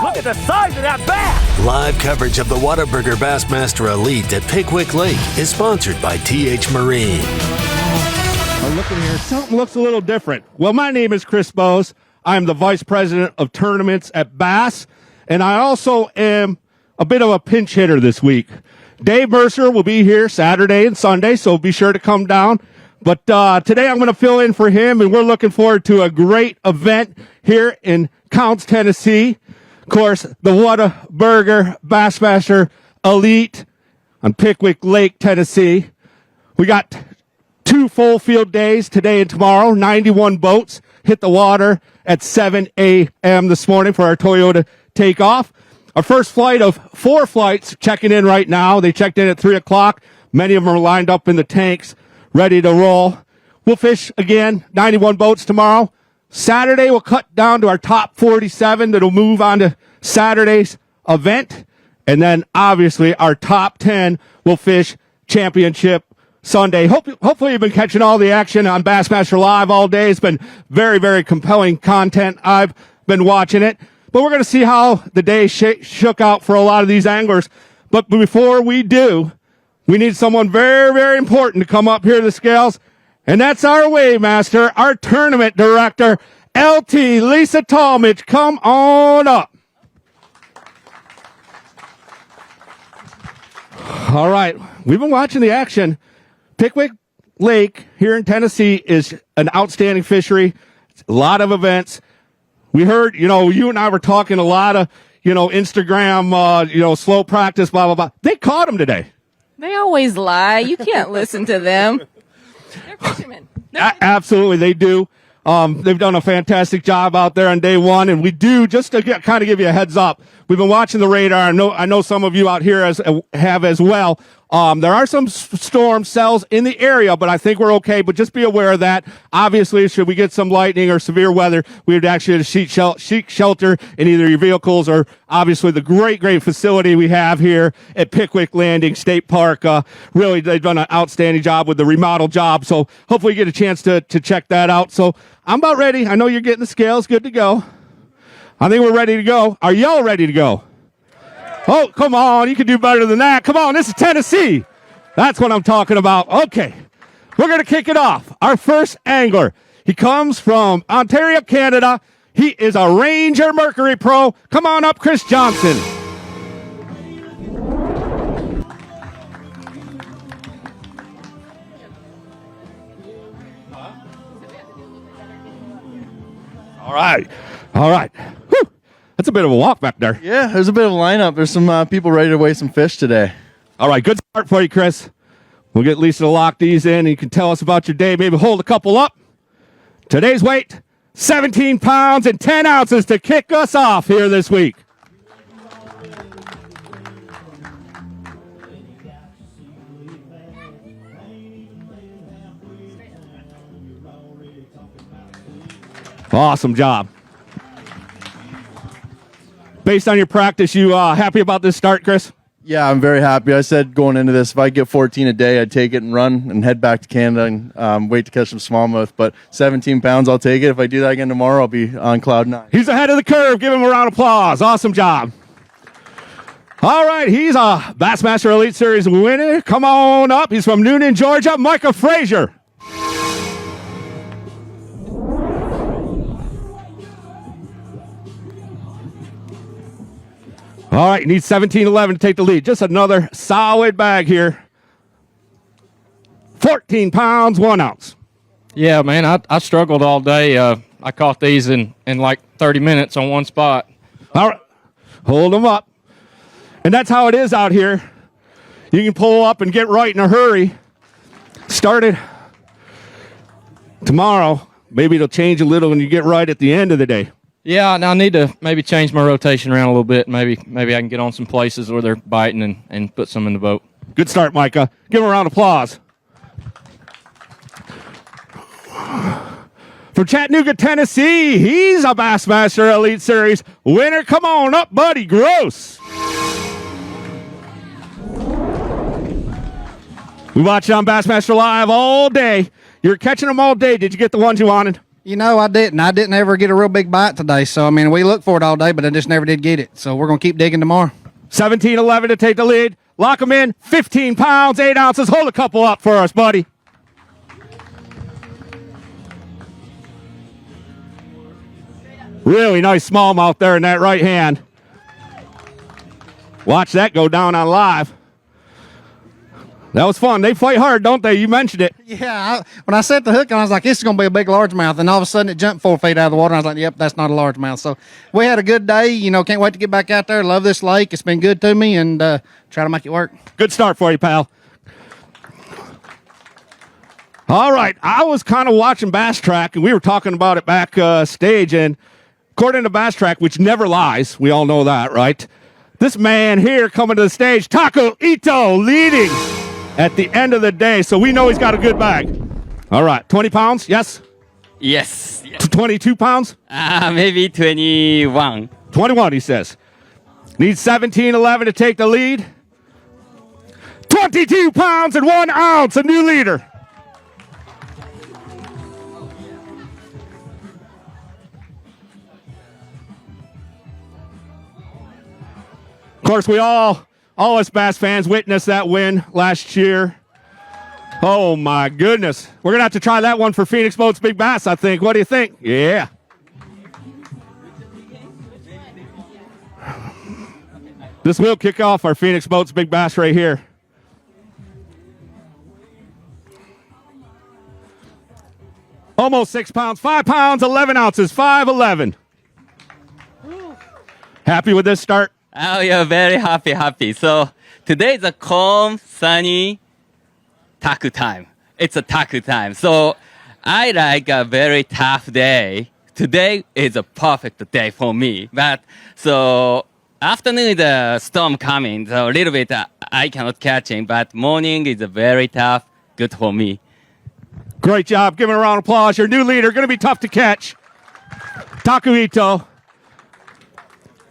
Look at the size of that bass! Live coverage of the Whataburger Bassmaster Elite at Pickwick Lake is sponsored by TH Marine. I'm looking here. Something looks a little different. Well, my name is Chris Bose. I'm the Vice President of Tournaments at B.A.S.S, and I also am a bit of a pinch hitter this week. Dave Mercer will be here Saturday and Sunday, so be sure to come down. But today I'm going to fill in for him, and we're looking forward to a great event here in Counce, Tennessee. Of course, the Whataburger Bassmaster Elite on Pickwick Lake, Tennessee. We got 2 full field days today and tomorrow. 91 boats hit the water at 7 a.m. this morning for our Toyota takeoff. Our first flight of 4 flights checking in right now. They checked in at 3 o'clock. Many of them are lined up in the tanks, ready to roll. We'll fish again, 91 boats tomorrow. Saturday, we'll cut down to our top 47 that'll move on to Saturday's event. And then, obviously, our top 10 will fish championship Sunday. Hopefully you've been catching all the action on Bassmaster Live all day. It's been very, very compelling content. I've been watching it. But we're going to see how the day shook out for a lot of these anglers. But before we do, we need someone very, very important to come up here to the scales. And that's our weighmaster, our tournament director, LT Lisa Talmadge. Come on up. All right. We've been watching the action. Pickwick Lake here in Tennessee is an outstanding fishery. It's a lot of events. We heard, you and I were talking a lot of, Instagram, slow practice, blah, blah, blah. They caught them today. They always lie. You can't listen to them. They're fishermen. Absolutely, they do. They've done a fantastic job out there on day one, and we do, just to kind of give you a heads up, we've been watching the radar. I know some of you out here have as well. There are some storm cells in the area, but I think we're okay. But just be aware of that. Obviously, should we get some lightning or severe weather, we would actually seek shelter in either your vehicles or obviously the great facility we have here at Pickwick Landing State Park. Really, they've done an outstanding job with the remodel job. So hopefully you get a chance to check that out. So I'm about ready. I know you're getting the scales. Good to go. I think we're ready to go. Are y'all ready to go? Oh, come on. You can do better than that. Come on. This is Tennessee. That's what I'm talking about. Okay. We're going to kick it off. Our first angler. He comes from Ontario, Canada. He is a Ranger Mercury Pro. Come on up, Chris Johnson. All right. Whew. That's a bit of a walk back there. Yeah, there's a bit of a lineup. There's some people ready to weigh some fish today. All right, good start for you, Chris. We'll get Lisa to lock these in, and you can tell us about your day. Maybe hold a couple up. Today's weight, 17 pounds and 10 ounces to kick us off here this week. Awesome job. Based on your practice, you happy about this start, Chris? Yeah, I'm very happy. I said going into this, if I get 14 a day, I'd take it and run and head back to Canada and wait to catch some smallmouth. But 17 pounds, I'll take it. If I do that again tomorrow, I'll be on cloud 9. He's ahead of the curve. Give him a round of applause. Awesome job. All right, he's a Bassmaster Elite Series winner. Come on up. He's from Noonan, Georgia. Micah Frazier. All right, needs 17-11 to take the lead. Just another solid bag here. 14 pounds, 1 ounce. Yeah, man, I struggled all day. I caught these in like 30 minutes on one spot. All right, hold them up. And that's how it is out here. You can pull up and get right in a hurry. Started tomorrow. Maybe it'll change a little when you get right at the end of the day. Yeah, I need to maybe change my rotation around a little bit. Maybe I can get on some places where they're biting and put some in the boat. Good start, Micah. Give him a round of applause. From Chattanooga, Tennessee, he's a Bassmaster Elite Series winner. Come on up, buddy. Gross. We watched it on Bassmaster Live all day. You were catching them all day. Did you get the ones you wanted? You know, I didn't. I didn't ever get a real big bite today. So, I mean, we looked for it all day, but I just never did get it. So we're going to keep digging tomorrow. 17-11 to take the lead. Lock them in. 15 pounds, 8 ounces. Hold a couple up for us, buddy. Really nice smallmouth there in that right hand. Watch that go down on live. That was fun. They fight hard, don't they? You mentioned it. Yeah, when I set the hook on, I was like, this is going to be a big largemouth. And all of a sudden, it jumped 4 feet out of the water. And I was like, yep, that's not a largemouth. So we had a good day. You know, can't wait to get back out there. Love this lake. It's been good to me, and try to make it work. Good start for you, pal. All right. I was kind of watching Bass Track, and we were talking about it backstage. And according to Bass Track, which never lies, we all know that, right? This man here coming to the stage, Taco Ito, leading at the end of the day, so we know he's got a good bag. All right, 20 pounds, yes? Yes. 22 pounds? Maybe 21. 21, he says. Needs 17-11 to take the lead. 22 pounds and 1 ounce, a new leader. Of course, we all us Bass fans witnessed that win last year. Oh, my goodness. We're going to have to try that one for Phoenix Boats Big Bass, I think. What do you think? Yeah. This will kick off our Phoenix Boats Big Bass right here. Almost 6 pounds. 5 pounds, 11 ounces. 5'11". Happy with this start? Oh, yeah, very happy. So today is a calm, sunny taku time. It's a taku time. So I like a very tough day. Today is a perfect day for me. But so afternoon the storm coming, so a little bit I cannot catching. But morning is a very tough, good for me. Great job. Give him a round of applause. Your new leader, going to be tough to catch. Taku Ito.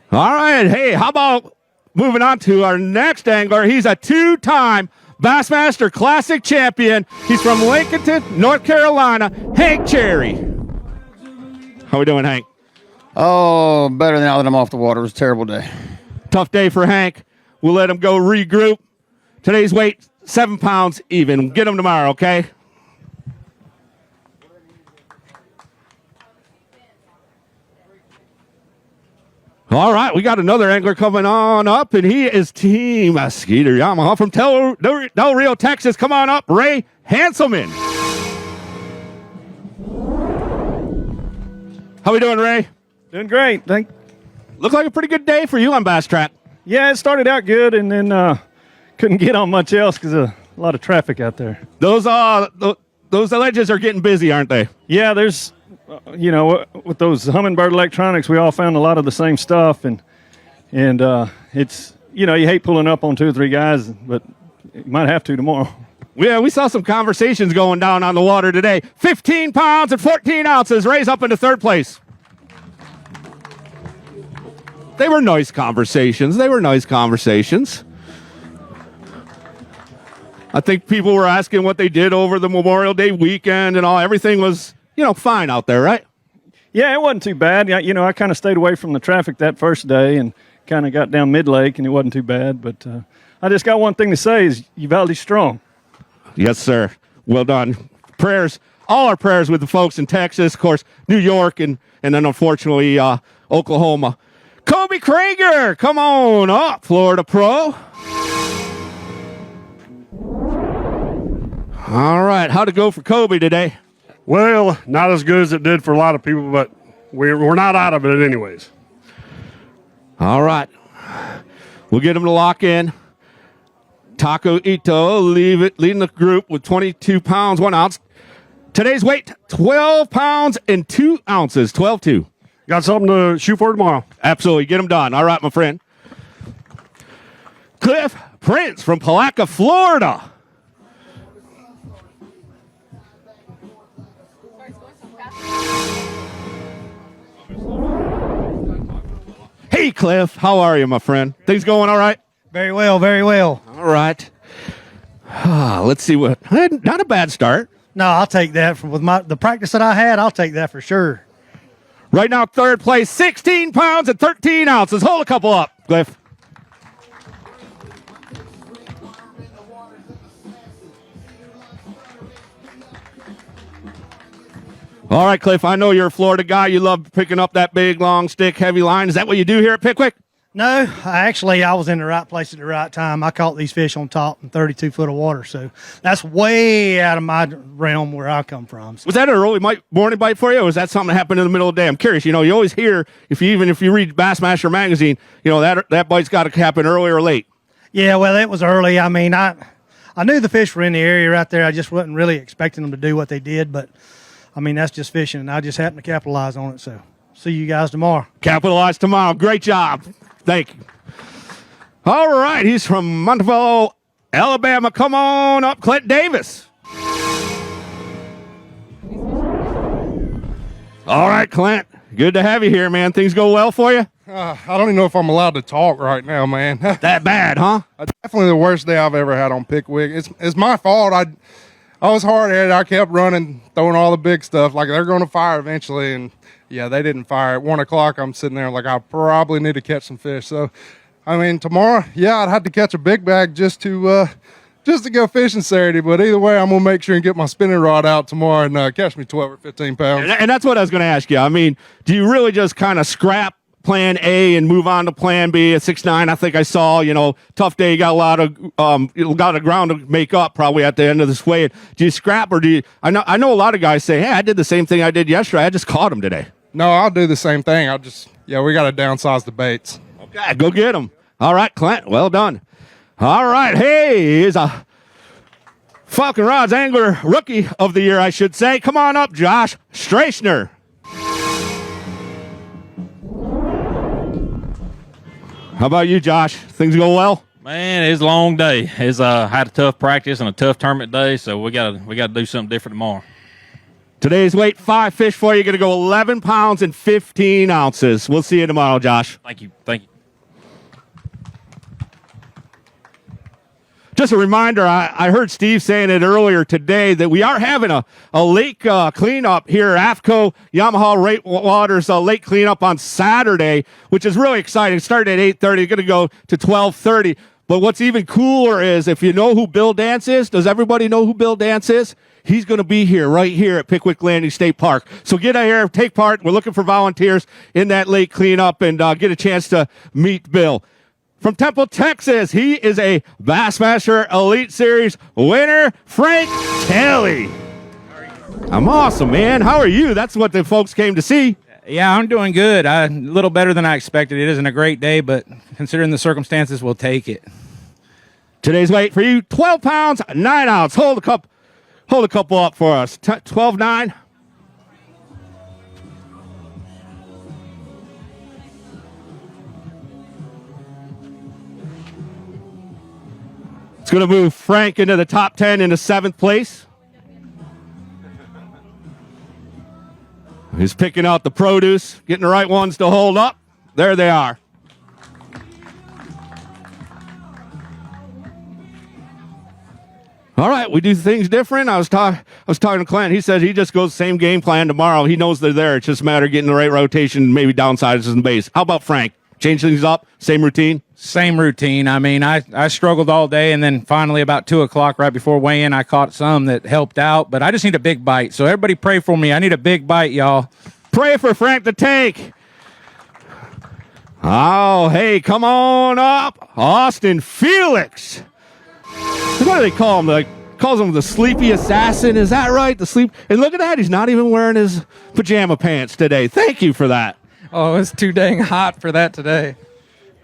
All right. Hey, how about moving on to our next angler? He's a 2-time Bassmaster Classic champion. He's from Lincoln, North Carolina, Hank Cherry. How we doing, Hank? Oh, better now that I'm off the water. It was a terrible day. Tough day for Hank. We'll let him go regroup. Today's weight, 7 pounds even. Get him tomorrow, okay? All right, we got another angler coming on up, and he is Team Skeeter Yamaha from Del Rio, Texas. Come on up, Ray Hanselman. How we doing, Ray? Doing great. Looks like a pretty good day for you on Bass Track. Yeah, it started out good, and then couldn't get on much else because of a lot of traffic out there. Those ledges are getting busy, aren't they? Yeah, there's, with those Humminbird electronics, we all found a lot of the same stuff, and it's, you hate pulling up on 2 or 3 guys, but you might have to tomorrow. Yeah, we saw some conversations going down on the water today. 15 pounds and 14 ounces, Ray's up into 3rd place. They were nice conversations. I think people were asking what they did over the Memorial Day weekend and all. Everything was, fine out there, right? Yeah, it wasn't too bad. I kind of stayed away from the traffic that first day and kind of got down mid-lake, and it wasn't too bad. But I just got one thing to say is Uvalde's strong. Yes, sir. Well done. Prayers, all our prayers with the folks in Texas, of course, New York, and then unfortunately Oklahoma. Kobe Krager, come on up, Florida Pro. All right, how'd it go for Kobe today? Well, not as good as it did for a lot of people, but we're not out of it anyways. All right. We'll get him to lock in. Taco Ito leading the group with 22 pounds, 1 ounce. Today's weight, 12 pounds and 2 ounces, 12-2. Got something to shoot for tomorrow? Absolutely. Get him done. All right, my friend. Cliff Prince from Palatka, Florida. Hey, Cliff. How are you, my friend? Things going all right? Very well, very well. All right. Let's see what. Not a bad start. No, I'll take that with the practice that I had. I'll take that for sure. Right now, third place, 16 pounds and 13 ounces. Hold a couple up, Cliff. All right, Cliff, I know you're a Florida guy. You love picking up that big, long stick, heavy line. Is that what you do here at Pickwick? No, I was in the right place at the right time. I caught these fish on top in 32 foot of water, so that's way out of my realm where I come from. Was that an early morning bite for you, or was that something that happened in the middle of the day? I'm curious. You know, you always hear, if you read Bassmaster magazine, you know, that bite's got to happen early or late. Yeah, well, it was early. I mean, I knew the fish were in the area right there. I just wasn't really expecting them to do what they did, but, I mean, that's just fishing, and I just happened to capitalize on it, so see you guys tomorrow. Capitalize tomorrow. Great job. Thank you. All right, he's from Montevallo, Alabama. Come on up, Clint Davis. All right, Clint. Good to have you here, man. Things go well for you? I don't even know if I'm allowed to talk right now, man. That bad, huh? Definitely the worst day I've ever had on Pickwick. It's my fault. I was hard-headed. I kept running, throwing all the big stuff. Like, they're going to fire eventually, and yeah, they didn't fire. At 1 o'clock, I'm sitting there like I probably need to catch some fish. So, I mean, tomorrow, yeah, I'd have to catch a big bag just to go fishing Saturday. But either way, I'm going to make sure and get my spinning rod out tomorrow and catch me 12 or 15 pounds. And that's what I was going to ask you. I mean, do you really just kind of scrap plan A and move on to plan B at 6'9"? I think I saw, you know, tough day. You got a lot of ground to make up probably at the end of this wave. Do you scrap or do you? I know a lot of guys say, hey, I did the same thing I did yesterday. I just caught him today. No, I'll do the same thing. We got to downsize the baits. Okay, go get them. All right, Clint, well done. All right, hey, he's a Falcon Rods Angler Rookie of the Year, I should say. Come on up, Josh Strachner. How about you, Josh? Things go well? Man, it's a long day. It's had a tough practice and a tough tournament day, so we gotta do something different tomorrow. Today's weight, 5 fish for you. Going to go 11 pounds and 15 ounces. We'll see you tomorrow, Josh. Thank you. Just a reminder, I heard Steve saying it earlier today that we are having a lake cleanup here, AFCO Yamaha Rate Waters lake cleanup on Saturday, which is really exciting. It started at 8:30, going to go to 12:30. But what's even cooler is if you know who Bill Dance is, does everybody know who Bill Dance is? He's going to be here, right here at Pickwick Landing State Park. So get out here, take part. We're looking for volunteers in that lake cleanup and get a chance to meet Bill. From Temple, Texas, he is a Bassmaster Elite Series winner, Frank Kelly. I'm awesome, man. How are you? That's what the folks came to see. Yeah, I'm doing good. A little better than I expected. It isn't a great day, but considering the circumstances, we'll take it. Today's weight for you, 12 pounds, 9 ounce. Hold a couple up for us. 12.9. It's going to move Frank into the top 10 into 7th place. He's picking out the produce, getting the right ones to hold up. There they are. All right, we do things different. I was talking to Clint. He said he just goes same game plan tomorrow. He knows they're there. It's just a matter of getting the right rotation, maybe downsizes some base. How about Frank? Change things up? Same routine? Same routine. I mean, I struggled all day, and then finally about 2 o'clock right before weigh-in, I caught some that helped out, but I just need a big bite. So everybody pray for me. I need a big bite, y'all. Pray for Frank the Tank. Oh, hey, come on up. Austin Felix. What do they call him? Calls him the sleepy assassin. Is that right? The sleep. And look at that. He's not even wearing his pajama pants today. Thank you for that. Oh, it's too dang hot for that today.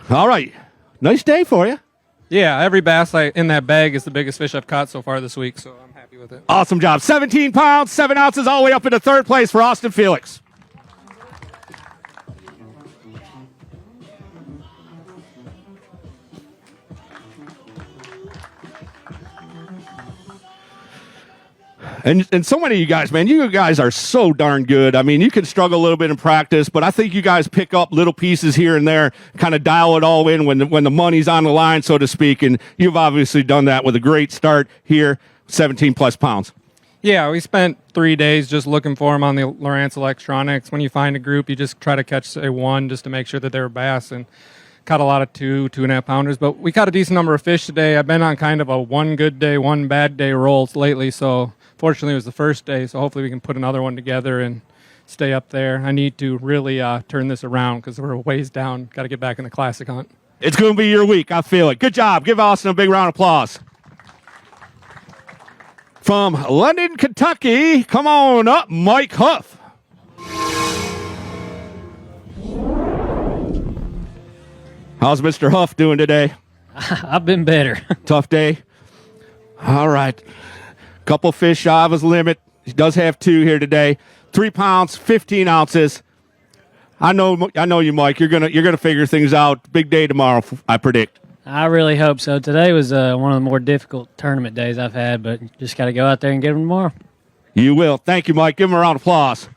All right. Nice day for you. Yeah, every bass in that bag is the biggest fish I've caught so far this week, so I'm happy with it. Awesome job. 17 pounds, 7 ounces, all the way up into 3rd place for Austin Felix. And so many of you guys, man, you guys are so darn good. I mean, you can struggle a little bit in practice, but I think you guys pick up little pieces here and there, kind of dial it all in when the money's on the line, so to speak. And you've obviously done that with a great start here, 17 plus pounds. Yeah, we spent 3 days just looking for them on the Lowrance Electronics. When you find a group, you just try to catch, say, one just to make sure that they were bass, and caught a lot of 2.5 pounders. But we caught a decent number of fish today. I've been on kind of a one good day, one bad day roll lately, so fortunately it was the first day, so hopefully we can put another one together and stay up there. I need to really turn this around because we're a ways down. Got to get back in the classic hunt. It's going to be your week. I feel it. Good job. Give Austin a big round of applause. From London, Kentucky, come on up, Mike Huff. How's Mr. Huff doing today? I've been better. Tough day? All right. Couple fish shy of his limit. He does have 2 here today. 3 pounds, 15 ounces. I know you, Mike. You're gonna figure things out. Big day tomorrow, I predict. I really hope so. Today was one of the more difficult tournament days I've had, but just got to go out there and get them tomorrow. You will. Thank you, Mike. Give him a round of applause.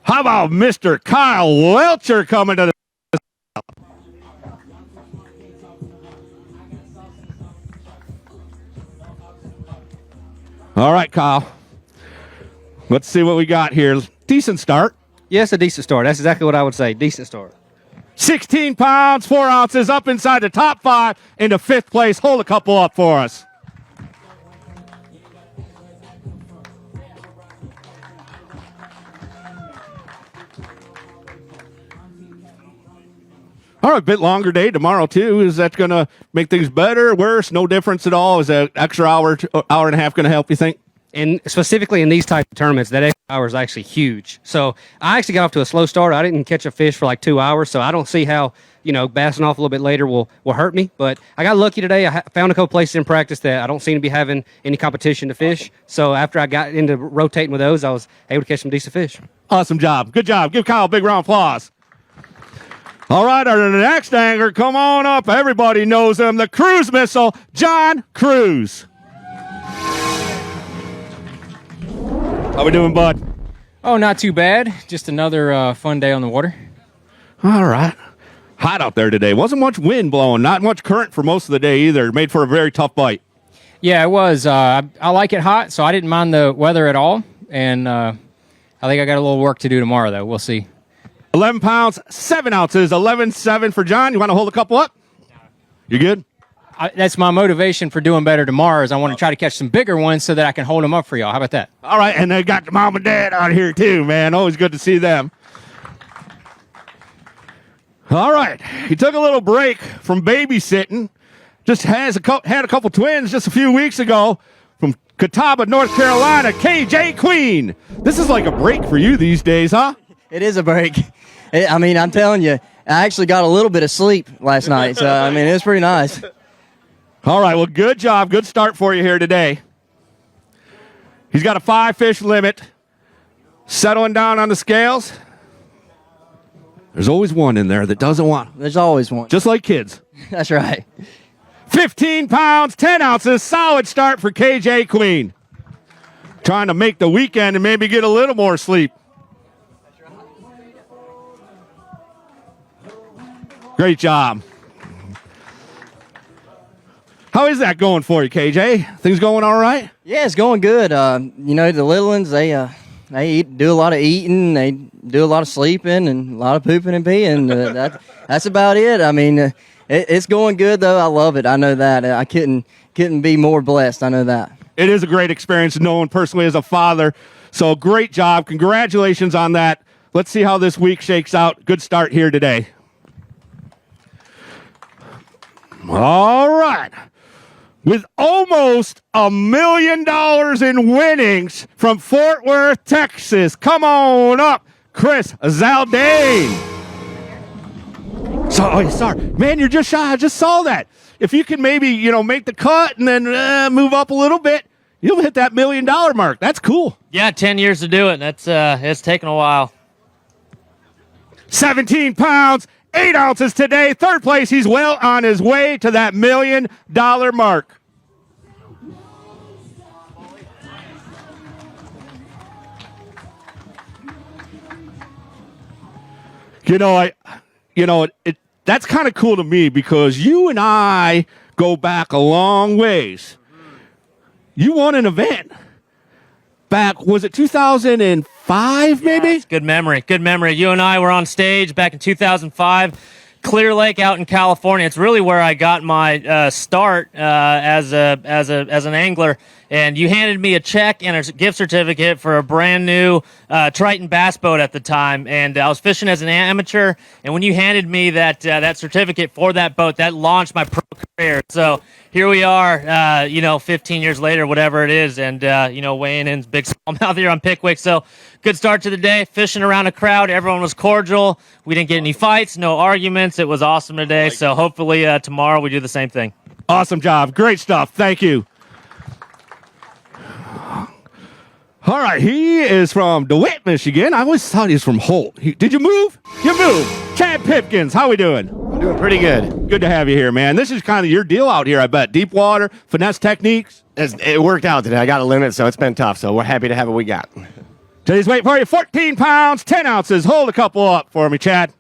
How about Mr. Kyle Welcher coming to the... All right, Kyle. Let's see what we got here. Decent start. Yes, a decent start. That's exactly what I would say. Decent start. 16 pounds, 4 ounces, up inside the top 5 into 5th place. Hold a couple up for us. All right, bit longer day tomorrow, too. Is that going to make things better, worse, no difference at all? Is that extra hour and a half going to help, you think? And specifically in these type of tournaments, that extra hour is actually huge. So I actually got off to a slow start. I didn't catch a fish for like 2 hours, so I don't see how, bassing off a little bit later will hurt me. But I got lucky today. I found a couple places in practice that I don't seem to be having any competition to fish. So after I got into rotating with those, I was able to catch some decent fish. Awesome job. Good job. Give Kyle a big round of applause. All right, our next angler, come on up. Everybody knows him. The cruise missile, John Cruz. How we doing, bud? Oh, not too bad. Just another fun day on the water. All right. Hot out there today. Wasn't much wind blowing. Not much current for most of the day either. Made for a very tough bite. Yeah, it was. I like it hot, so I didn't mind the weather at all. And I think I got a little work to do tomorrow, though. We'll see. 11 pounds, 7 ounces, 11.7 for John. You want to hold a couple up? You good? That's my motivation for doing better tomorrow is I want to try to catch some bigger ones so that I can hold them up for y'all. How about that? All right, and they got the mom and dad out here too, man. Always good to see them. All right, he took a little break from babysitting. Just had a couple twins just a few weeks ago from Catawba, North Carolina, KJ Queen. This is like a break for you these days, huh? It is a break. I'm telling you, I actually got a little bit of sleep last night, so, it was pretty nice. All right, well, good job. Good start for you here today. He's got a 5-fish limit. Settling down on the scales. There's always one in there that doesn't want. There's always one. Just like kids. That's right. 15 pounds, 10 ounces. Solid start for KJ Queen. Trying to make the weekend and maybe get a little more sleep. Great job. How is that going for you, KJ? Things going all right? Yeah, it's going good. The little ones, they do a lot of eating, they do a lot of sleeping, and a lot of pooping and peeing. That's about it. It's going good, though. I love it. I know that. I couldn't be more blessed. I know that. It is a great experience knowing personally as a father. So great job. Congratulations on that. Let's see how this week shakes out. Good start here today. All right. With almost $1 million in winnings from Fort Worth, Texas. Come on up, Chris Zaldane. Sorry. Man, you're just shy. I just saw that. If you can maybe, make the cut and then move up a little bit, you'll hit that $1 million mark. That's cool. Yeah, 10 years to do it. That's it's taken a while. 17 pounds, 8 ounces today. 3rd place. He's well on his way to that $1 million mark. That's kind of cool to me because you and I go back a long ways. you won an event back, was it 2005 maybe? Yes, good memory. Good memory. You and I were on stage back in 2005. Clear Lake out in California. It's really where I got my start as an angler. And you handed me a check and a gift certificate for a brand new Triton bass boat at the time. And I was fishing as an amateur. And when you handed me that certificate for that boat, that launched my pro career. So here we are, 15 years later, whatever it is, and weighing in big smallmouth here on Pickwick. So good start to the day. Fishing around a crowd. Everyone was cordial. We didn't get any fights, no arguments. It was awesome today. So hopefully tomorrow we do the same thing. Awesome job. Great stuff. Thank you. All right, he is from DeWitt, Michigan. I always thought he was from Holt. Did you move? You moved. Chad Pipkins, how we doing? I'm doing pretty good. Good to have you here, man. This is kind of your deal out here, I bet. Deep water, finesse techniques. It worked out today. I got a limit, so it's been tough. So we're happy to have what we got. Today's weight for you, 14 pounds, 10 ounces. Hold a couple up for me, Chad.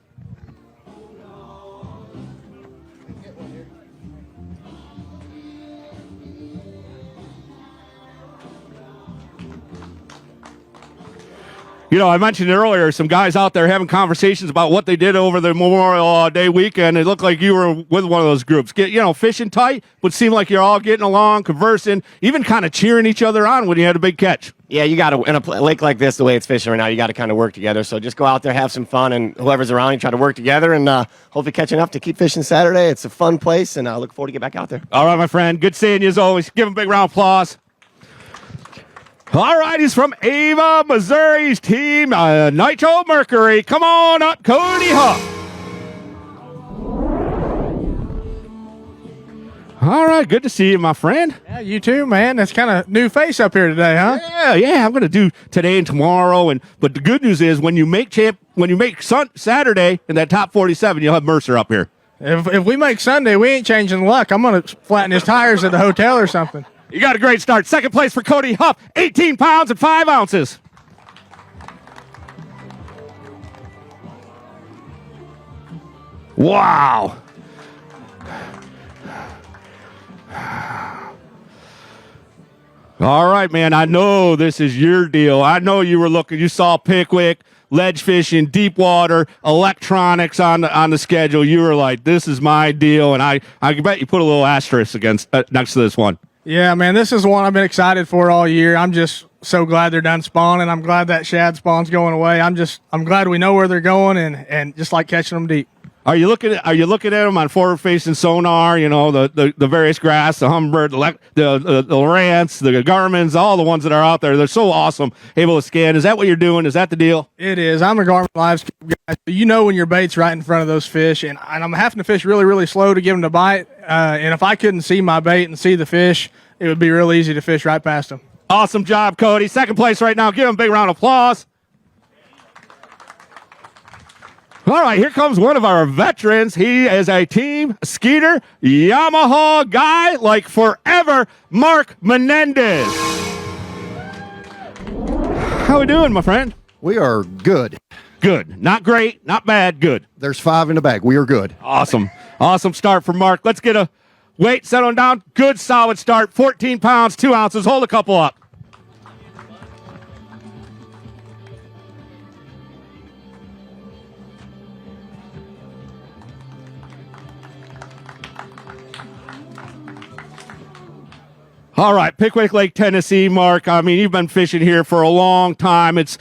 I mentioned earlier, some guys out there having conversations about what they did over the Memorial Day weekend. It looked like you were with one of those groups. Fishing tight, but seemed like you're all getting along, conversing, even kind of cheering each other on when you had a big catch. Yeah, you got to, in a lake like this, the way it's fishing right now, you got to kind of work together. So just go out there, have some fun, and whoever's around you, try to work together, and hopefully catch enough to keep fishing Saturday. It's a fun place, and I look forward to get back out there. All right, my friend. Good seeing you as always. Give him a big round of applause. All right, he's from Ava, Missouri's team, Nitro Mercury. Come on up, Cody Huff. All right, good to see you, my friend. Yeah, you too, man. That's kind of new face up here today, huh? Yeah. I'm going to do today and tomorrow, but the good news is when you make Saturday in that top 47, you'll have Mercer up here. If we make Sunday, we ain't changing luck. I'm going to flatten his tires at the hotel or something. You got a great start. Second place for Cody Huff, 18 pounds and 5 ounces. Wow. All right, man. I know this is your deal. I know you saw Pickwick, ledge fishing, deep water, electronics on the schedule. You were like, this is my deal. And I bet you put a little asterisk next to this one. Yeah, man, this is one I've been excited for all year. I'm just so glad they're done spawning. I'm glad that shad spawn's going away. I'm glad we know where they're going and just like catching them deep. Are you looking at them on forward-facing sonar? The various grass, the Humminbird, the Lowrance, the Garmins, all the ones that are out there. They're so awesome, able to scan. Is that what you're doing? Is that the deal? It is. I'm a Garmin Livescope guy. You know when your bait's right in front of those fish, and I'm having to fish really, really slow to get them to bite. And if I couldn't see my bait and see the fish, it would be real easy to fish right past them. Awesome job, Cody. Second place right now. Give him a big round of applause. All right, here comes one of our veterans. He is a Team Skeeter Yamaha guy like forever, Mark Menendez. How we doing, my friend? We are good. Good. Not great, not bad, good. There's 5 in the bag. We are good. Awesome. Awesome start for Mark. Let's get a weight settling down. Good, solid start. 14 pounds, 2 ounces. Hold a couple up. All right, Pickwick Lake, Tennessee, Mark. I mean, you've been fishing here for a long time. It's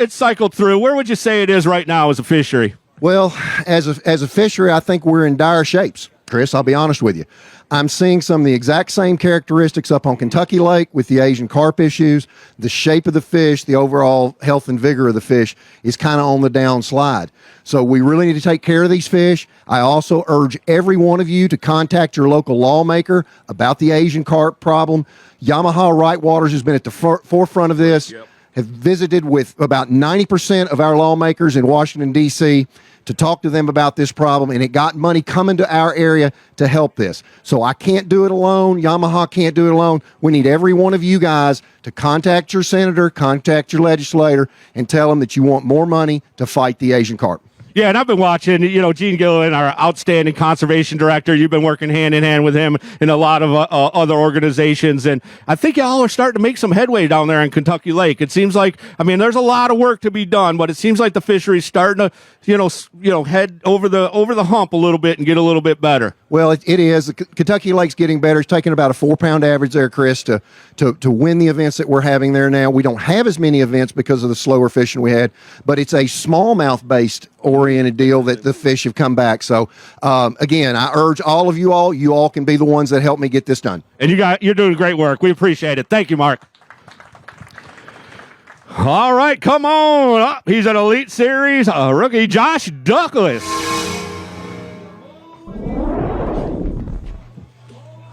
cycled through. Where would you say it is right now as a fishery? Well, as a fishery, I think we're in dire shapes, Chris. I'll be honest with you. I'm seeing some of the exact same characteristics up on Kentucky Lake with the Asian carp issues. The shape of the fish, the overall health and vigor of the fish is kind of on the downslide. So we really need to take care of these fish. I also urge every one of you to contact your local lawmaker about the Asian carp problem. Yamaha Right Waters has been at the forefront of this, have visited with about 90% of our lawmakers in Washington, D.C., to talk to them about this problem, and it got money coming to our area to help this. So I can't do it alone. Yamaha can't do it alone. We need every one of you guys to contact your senator, contact your legislator, and tell them that you want more money to fight the Asian carp. Yeah, and I've been watching, Gene Gilliland, our outstanding conservation director. You've been working hand in hand with him in a lot of other organizations. And I think y'all are starting to make some headway down there in Kentucky Lake. It seems like, there's a lot of work to be done, but it seems like the fishery's starting to, head over the hump a little bit and get a little bit better. Well, it is. Kentucky Lake's getting better. It's taking about a 4-pound average there, Chris, to win the events that we're having there now. We don't have as many events because of the slower fishing we had, but it's a smallmouth based oriented deal that the fish have come back. So again, I urge all of you all can be the ones that help me get this done. And you're doing great work. We appreciate it. Thank you, Mark. All right, come on up. He's an Elite Series rookie, Josh Douglas.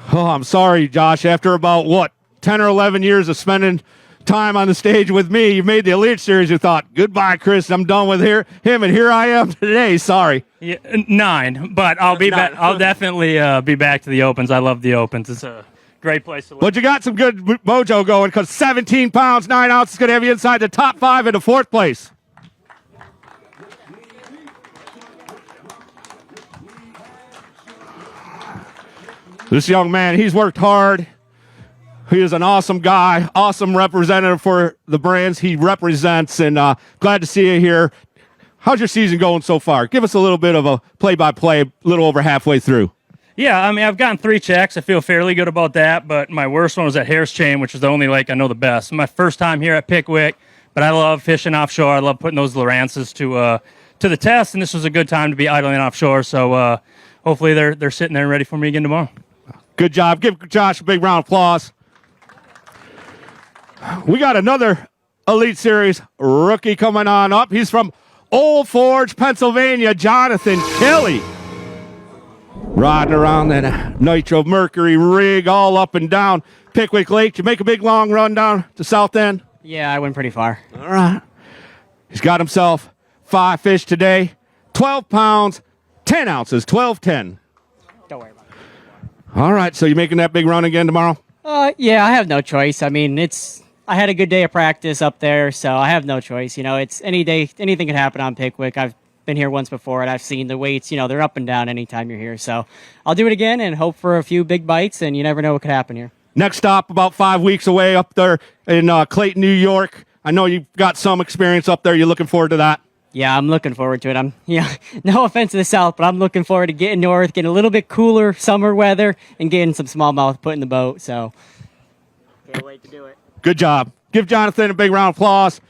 Oh, I'm sorry, Josh. After about 10 or 11 years of spending time on the stage with me, you made the Elite Series. You thought, goodbye, Chris. I'm done with him, and here I am today. Sorry. Yeah, 9, but I'll be back. I'll definitely be back to the Opens. I love the Opens. It's a great place to live. But you got some good mojo going because 17 pounds, 9 ounces is going to have you inside the top 5 into 4th place. This young man, he's worked hard. He is an awesome guy, awesome representative for the brands he represents, and glad to see you here. How's your season going so far? Give us a little bit of a play-by-play, a little over halfway through. Yeah, I've gotten 3 checks. I feel fairly good about that, but my worst one was at Harris Chain, which is the only lake I know the best. My first time here at Pickwick, but I love fishing offshore. I love putting those Lowrances to the test, and this was a good time to be idling offshore, so hopefully they're sitting there ready for me again tomorrow. Good job. Give Josh a big round of applause. We got another Elite Series rookie coming on up. He's from Old Forge, Pennsylvania, Jonathan Kelly. Riding around that Nitro Mercury rig all up and down Pickwick Lake. Did you make a big long run down to South End? Yeah, I went pretty far. All right. He's got himself 5 fish today, 12 pounds, 10 ounces, 12-10. Don't worry about it. All right, so you making that big run again tomorrow? Yeah, I have no choice. I had a good day of practice up there, so I have no choice. It's any day, anything can happen on Pickwick. I've been here once before, and I've seen the weights. They're up and down anytime you're here. So I'll do it again and hope for a few big bites, and you never know what could happen here. Next stop, about 5 weeks away up there in Clayton, New York. I know you've got some experience up there. You looking forward to that? Yeah, I'm looking forward to it. No offense to the South, but I'm looking forward to getting north, getting a little bit cooler summer weather, and getting some smallmouth put in the boat. So can't wait to do it. Good job. Give Jonathan a big round of applause.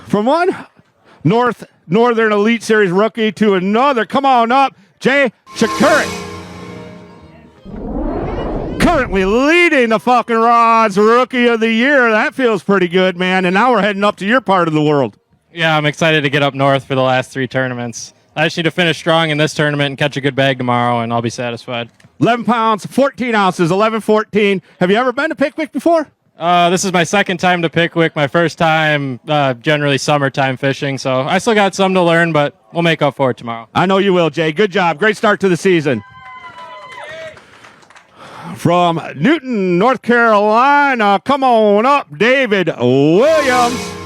From one Northern Elite Series rookie to another, come on up, Jay Shakurik. Currently leading the Falcon Rods Rookie of the Year. That feels pretty good, man. And now we're heading up to your part of the world. Yeah, I'm excited to get up north for the last 3 tournaments. I just need to finish strong in this tournament and catch a good bag tomorrow, and I'll be satisfied. 11 pounds, 14 ounces, 11-14. Have you ever been to Pickwick before? This is my second time to Pickwick, my first time generally summertime fishing, so I still got some to learn, but we'll make up for it tomorrow. I know you will, Jay. Good job. Great start to the season. From Newton, North Carolina, come on up, David Williams.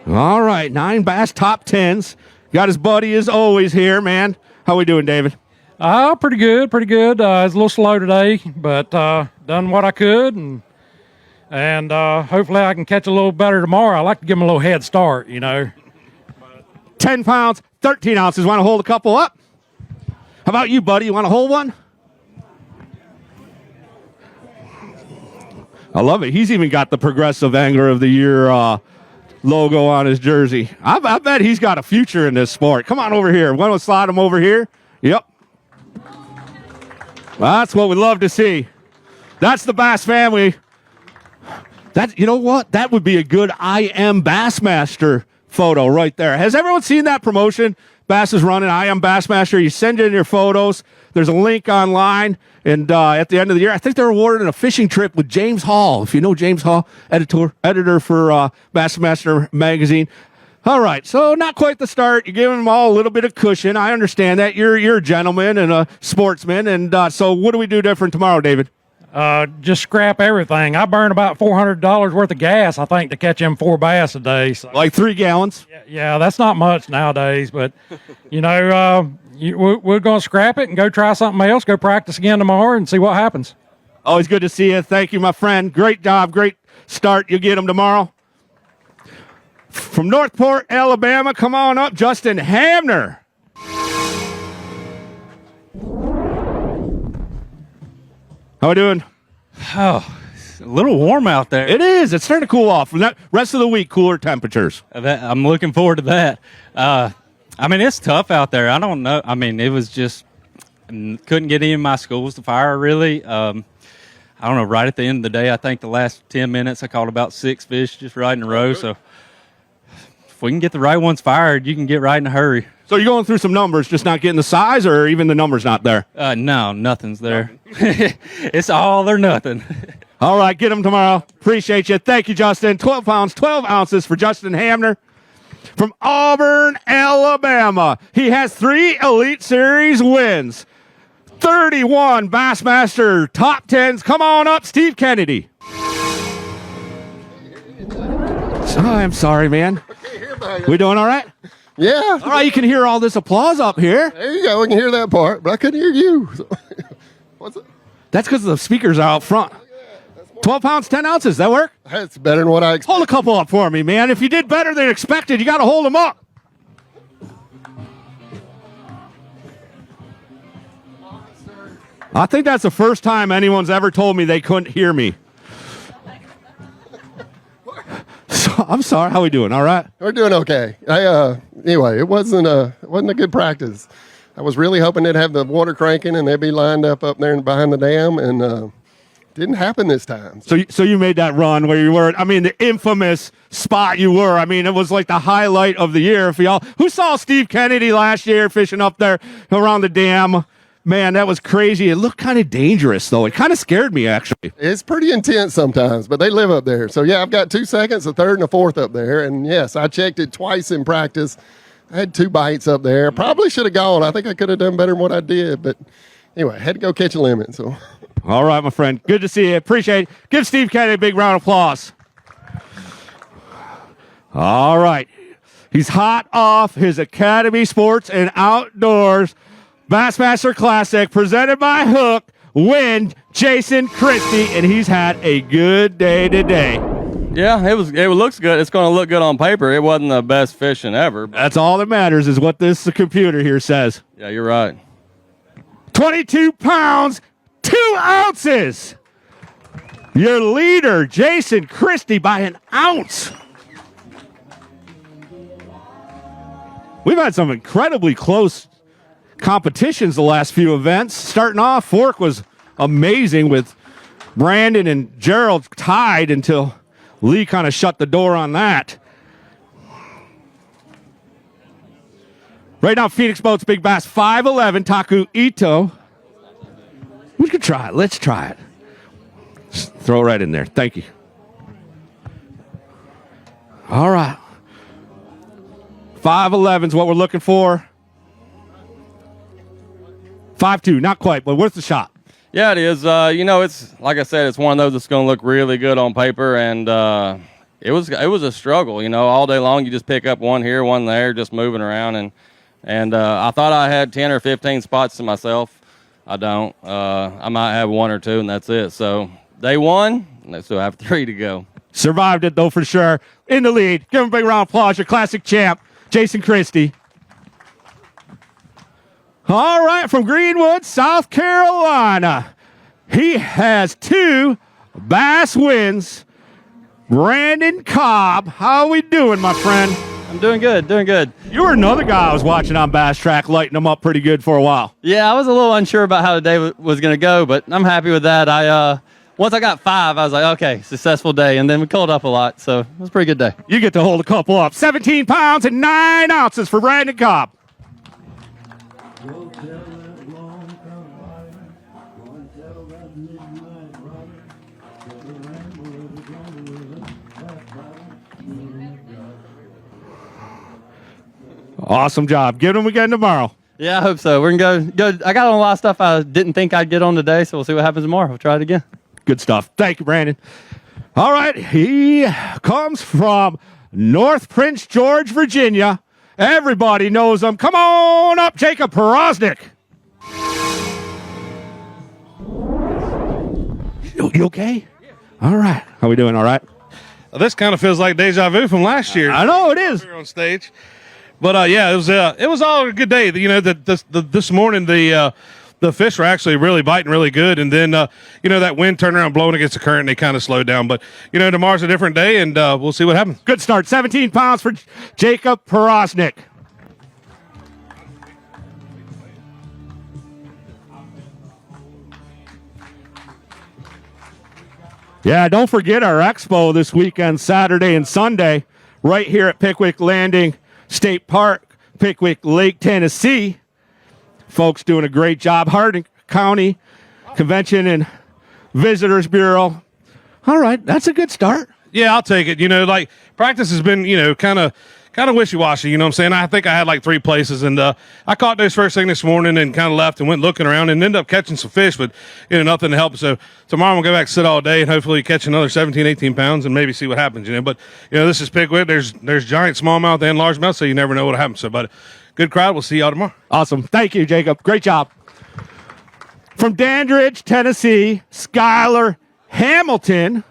All right, 9 bass top 10s. Got his buddy as always here, man. How we doing, David? Pretty good, pretty good. It's a little slow today, but done what I could, and hopefully I can catch a little better tomorrow. I like to give him a little head start, 10 pounds, 13 ounces. Want to hold a couple up? How about you, buddy? You want to hold one? I love it. He's even got the Progressive Angler of the Year logo on his jersey. I bet he's got a future in this sport. Come on over here. Want to slide him over here? Yep. That's what we love to see. That's the Bass family. You know what? That would be a good I Am Bassmaster photo right there. Has everyone seen that promotion? Bass is running I Am Bassmaster. You send in your photos. There's a link online. And at the end of the year, I think they're awarded a fishing trip with James Hall. If you know James Hall, editor for Bassmaster magazine. All right, so not quite the start. You're giving them all a little bit of cushion. I understand that. You're a gentleman and a sportsman. And so what do we do different tomorrow, David? just scrap everything. I burn about $400 worth of gas, I think, to catch them 4 bass a day. So, Like 3 gallons? yeah, that's not much nowadays, but, we're going to scrap it and go try something else, go practice again tomorrow and see what happens. Always good to see you. Thank you, my friend. Great job. Great start. You'll get them tomorrow. From Northport, Alabama, come on up, Justin Hamner. How we doing? Oh, it's a little warm out there. It is. It's starting to cool off. Rest of the week, cooler temperatures. I'm looking forward to that. It's tough out there. I don't know. It was just couldn't get any of my schools to fire, really. I don't know, right at the end of the day, I think the last 10 minutes I caught about 6 fish just right in a row. So if we can get the right ones fired, you can get right in a hurry. So you're going through some numbers, just not getting the size, or even the numbers not there? No, nothing's there. It's all or nothing. All right, get them tomorrow. Appreciate you. Thank you, Justin. 12 pounds, 12 ounces for Justin Hamner from Auburn, Alabama. He has 3 Elite Series wins, 31 Bassmaster top 10s. Come on up, Steve Kennedy. I'm sorry, man. We doing all right? Yeah. All right, you can hear all this applause up here. There you go. We can hear that part, but I couldn't hear you. What's it? That's because the speakers are out front. 12 pounds, 10 ounces. That work? That's better than what I expected. Hold a couple up for me, man. If you did better than expected, you got to hold them up. I think that's the first time anyone's ever told me they couldn't hear me. So, I'm sorry. How we doing? All right? We're doing okay. Anyway, it wasn't a good practice. I was really hoping they'd have the water cranking and they'd be lined up there behind the dam, and didn't happen this time. So you made that run where you were, the infamous spot you were. It was like the highlight of the year for y'all. Who saw Steve Kennedy last year fishing up there around the dam? Man, that was crazy. It looked kind of dangerous, though. It kind of scared me, actually. It's pretty intense sometimes, but they live up there. So, yeah, I've got 2 seconds, a third, and a fourth up there. And, yes, I checked it twice in practice. I had 2 bites up there. Probably should have gone. I think I could have done better than what I did. But, anyway, I had to go catch a limit. So, all right, my friend. Good to see you. Appreciate it. Give Steve Kennedy a big round of applause. All right. He's hot off his Academy Sports and Outdoors Bassmaster Classic presented by Hook. Win Jason Christie, and he's had a good day today. Yeah, it looks good. It's going to look good on paper. It wasn't the best fishing ever. That's all that matters is what this computer here says. Yeah, you're right. 22 pounds, 2 ounces. Your leader, Jason Christie, by an ounce. We've had some incredibly close competitions the last few events. Starting off, Fork was amazing with Brandon and Gerald tied until Lee kind of shut the door on that. Right now, Phoenix Boats Big Bass 5'11", Taku Ito. We could try it. Let's try it. Just throw it right in there. Thank you. All right. 5'11" is what we're looking for. 5'2", not quite, but worth the shot. Yeah, it is. It's like I said, it's one of those that's going to look really good on paper, and it was a struggle. All day long you just pick up one here, one there, just moving around, and I thought I had 10 or 15 spots to myself. I don't. I might have 1 or 2, and that's it. So they won, and they still have 3 to go. Survived it though for sure. In the lead. Give him a big round of applause. Your classic champ, Jason Christie. All right, from Greenwood, South Carolina. He has 2 bass wins. Brandon Cobb. How are we doing, my friend? I'm doing good, doing good. You were another guy I was watching on Bass Track, lighting them up pretty good for a while. Yeah, I was a little unsure about how the day was going to go, but I'm happy with that. Once I got 5, I was like, okay, successful day, and then we called up a lot, so it was a pretty good day. You get to hold a couple up. 17 pounds and 9 ounces for Brandon Cobb. Awesome job. Get them again tomorrow. Yeah, I hope so. We're going to go. I got on a lot of stuff I didn't think I'd get on today, so we'll see what happens tomorrow. We'll try it again. Good stuff. Thank you, Brandon. All right, he comes from North Prince George, Virginia. Everybody knows him. Come on up, Jacob Porosnik. You okay? All right. How we doing? All right. This kind of feels like deja vu from last year. I know it is. Here on stage, but yeah, it was all a good day. You know, this morning the fish were actually really biting really good, and then that wind turned around blowing against the current, and they kind of slowed down. But tomorrow's a different day, and we'll see what happens. Good start. 17 pounds for Jacob Porosnik. Yeah, don't forget our expo this weekend, Saturday and Sunday, right here at Pickwick Landing State Park, Pickwick Lake, Tennessee. Folks doing a great job. Hardin County Convention and Visitors Bureau. All right, that's a good start. Yeah, I'll take it. Practice has been, kind of wishy-washy, you know what I'm saying? I think I had 3 places, and I caught those first thing this morning and kind of left and went looking around and ended up catching some fish, but, nothing to help. So tomorrow I'm going to go back and sit all day and hopefully catch another 17, 18 pounds and maybe see what happens, But, this is Pickwick. There's giant smallmouth and largemouth, so you never know what happens. So, but good crowd. We'll see y'all tomorrow. Awesome. Thank you, Jacob. Great job. From Dandridge, Tennessee, Skylar Hamilton.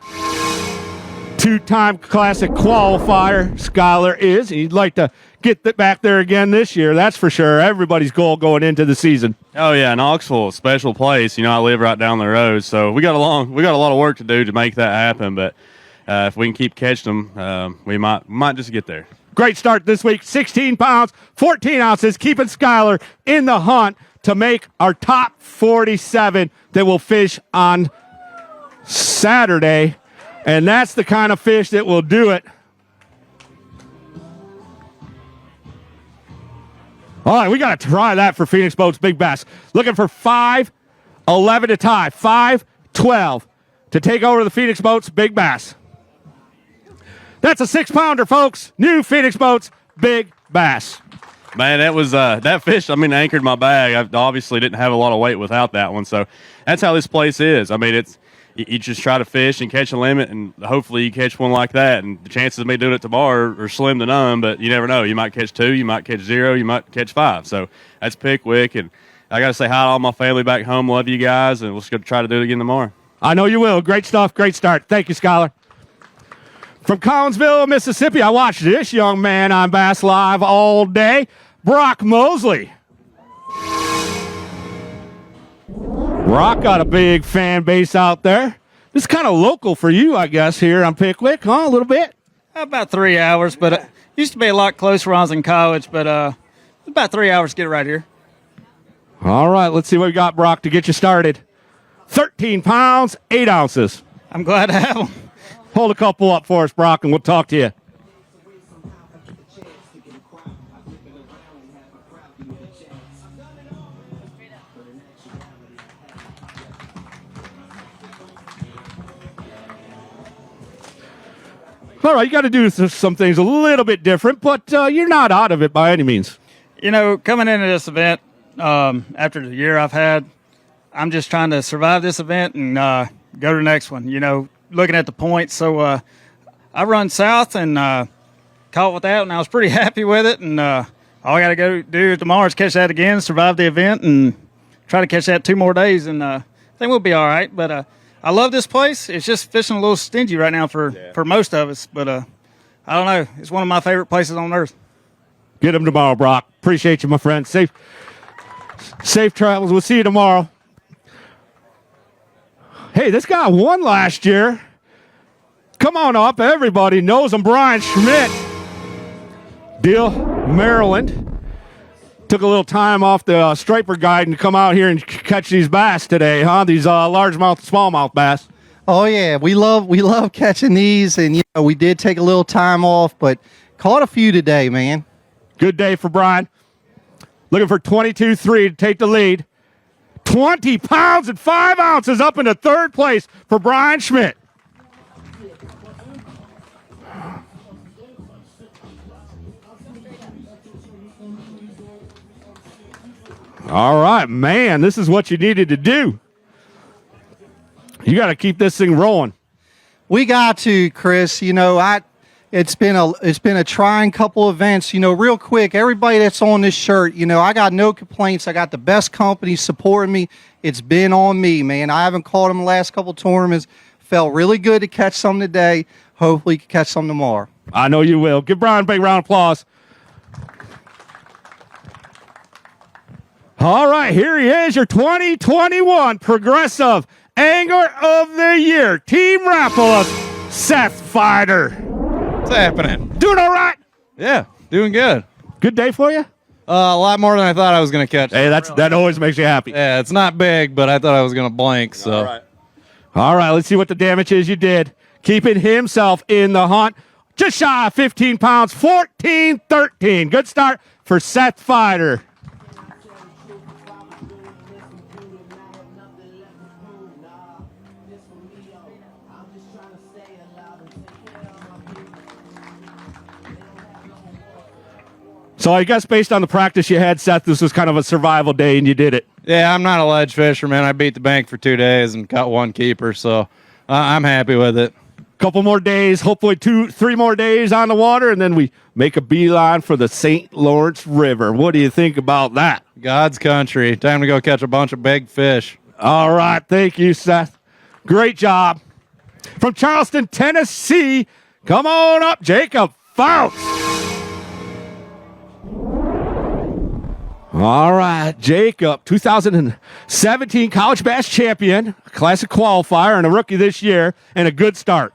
2-time classic qualifier, Skylar is. He'd like to get back there again this year, that's for sure. Everybody's goal going into the season. Oh, yeah, Knoxville, special place. I live right down the road, so we got a lot of work to do to make that happen, but if we can keep catching them, we might just get there. Great start this week, 16 pounds, 14 ounces, keeping Skylar in the hunt to make our top 47 that will fish on Saturday. And that's the kind of fish that will do it. All right, we got to try that for Phoenix Boats Big Bass. Looking for 5-11 to tie, 5-12 to take over the Phoenix Boats Big Bass. That's a 6-pounder, folks. New Phoenix Boats Big Bass. Man, that was that fish. Anchored my bag. I obviously didn't have a lot of weight without that one. So that's how this place is. It's. You just try to fish and catch a limit, and hopefully you catch one like that. And the chances of me doing it tomorrow are slim to none, but you never know. You might catch 2, you might catch 0, you might catch 5. So that's Pickwick, and I got to say hi to all my family back home. Love you guys, and we'll just go try to do it again tomorrow. I know you will. Great stuff. Great start. Thank you, Skylar. From Collinsville, Mississippi, I watched this young man on Bass Live all day, Brock Mosley. Brock got a big fan base out there. This is kind of local for you, I guess, here on Pickwick, huh? A little bit? About 3 hours, but it used to be a lot closer when I was in college, but about 3 hours to get right here. All right, let's see what we got, Brock, to get you started. 13 pounds, 8 ounces. I'm glad to have them. Hold a couple up for us, Brock, and we'll talk to you. All right, you got to do some things a little bit different, but you're not out of it by any means. Coming into this event, after the year I've had, I'm just trying to survive this event and go to the next one, looking at the points. So I run south and caught with that, and I was pretty happy with it. And all I got to go do tomorrow is catch that again, survive the event, and try to catch that 2 more days. And I think we'll be all right. But I love this place. It's just fishing a little stingy right now for most of us. But I don't know. It's one of my favorite places on earth. Get them tomorrow, Brock. Appreciate you, my friend. Safe travels. We'll see you tomorrow. Hey, this guy won last year. Come on up. Everybody knows him. Brian Schmidt. Deal, Maryland. Took a little time off the striper guide and come out here and catch these bass today, huh? These largemouth, smallmouth bass. Oh yeah, we love catching these, and we did take a little time off, but caught a few today, man. Good day for Brian. Looking for 22-3 to take the lead. 20 pounds and 5 ounces up into 3rd place for Brian Schmidt. All right, man, this is what you needed to do. You got to keep this thing rolling. We got to, Chris. You know, it's been a trying couple events. You know, real quick, everybody that's on this shirt, you know, I got no complaints. I got the best company supporting me. It's been on me, man. I haven't caught them the last couple tournaments. Felt really good to catch some today. Hopefully, you can catch some tomorrow. I know you will. Give Brian a big round of applause. All right, here he is, your 2021 Progressive Angler of the Year, Team Rapala, Seth Fighter. What's happening? Doing all right? Yeah, doing good. Good day for you? A lot more than I thought I was going to catch. Hey, that always makes you happy. Yeah, it's not big, but I thought I was going to blank. So. All right, let's see what the damage is you did. Keeping himself in the hunt. Just shy of 15 pounds, 14-13. Good start for Seth Fighter. So I guess based on the practice you had, Seth, this was kind of a survival day, and you did it. Yeah, I'm not a ledge fisherman. I beat the bank for 2 days and caught one keeper, so I'm happy with it. Couple more days, hopefully 2-3 more days on the water, and then we make a beeline for the St. Lawrence River. What do you think about that? God's country. Time to go catch a bunch of big fish. All right, thank you, Seth. Great job. From Charleston, Tennessee, come on up, Jacob Counce. All right, Jacob, 2017 College Bass champion, classic qualifier, and a rookie this year, and a good start.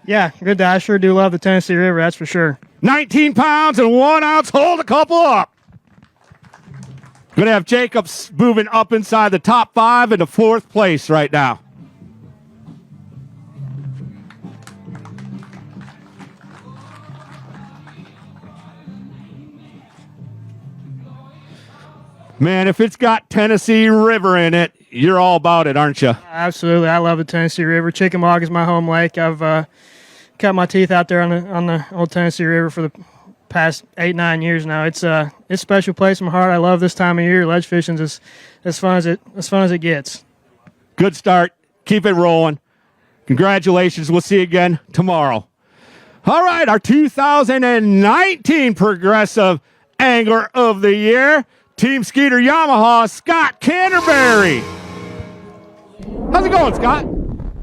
Yeah, good day. I sure do love the Tennessee River, that's for sure. 19 pounds and 1 ounce. Hold a couple up. Going to have Jacob moving up inside the top 5 into 4th place right now. Man, if it's got Tennessee River in it, you're all about it, aren't you? Absolutely. I love the Tennessee River. Chickamauga is my home lake. I've cut my teeth out there on the old Tennessee River for the past 8-9 years now. It's a special place in my heart. I love this time of year. Ledge fishing is as fun as it gets. Good start. Keep it rolling. Congratulations. We'll see you again tomorrow. All right, our 2019 Progressive Angler of the Year, Team Skeeter Yamaha, Scott Canterbury. How's it going, Scott?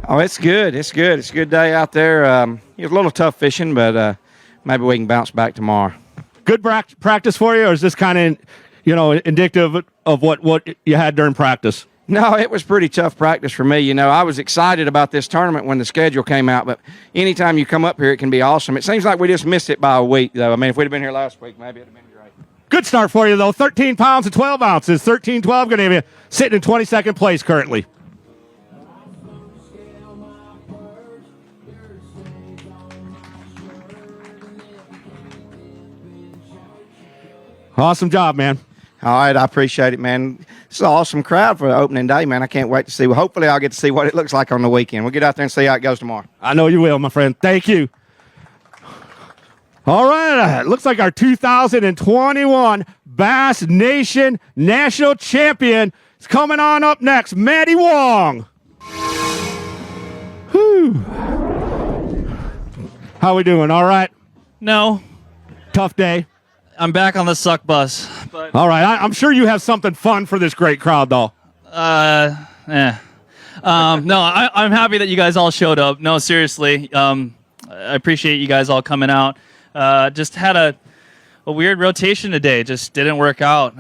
Oh, it's good. It's good. It's a good day out there. It was a little tough fishing, but maybe we can bounce back tomorrow. Good practice for you, or is this kind of, indicative of what you had during practice? No, it was pretty tough practice for me. I was excited about this tournament when the schedule came out, but anytime you come up here, it can be awesome. It seems like we just missed it by a week, though. I mean, if we'd have been here last week, maybe it would have been great. Good start for you, though. 13 pounds and 12 ounces. 13-12 going to be sitting in 22nd place currently. Awesome job, man. All right, I appreciate it, man. It's an awesome crowd for the opening day, man. I can't wait to see. Well, hopefully I'll get to see what it looks like on the weekend. We'll get out there and see how it goes tomorrow. I know you will, my friend. Thank you. All right, looks like our 2021 Bass Nation National Champion is coming on up next, Matty Wong. Whew. How we doing, all right? No. Tough day? I'm back on the suck bus. But all right, I'm sure you have something fun for this great crowd, though. No, I'm happy that you guys all showed up. No, seriously, I appreciate you guys all coming out. Just had a weird rotation today. Just didn't work out.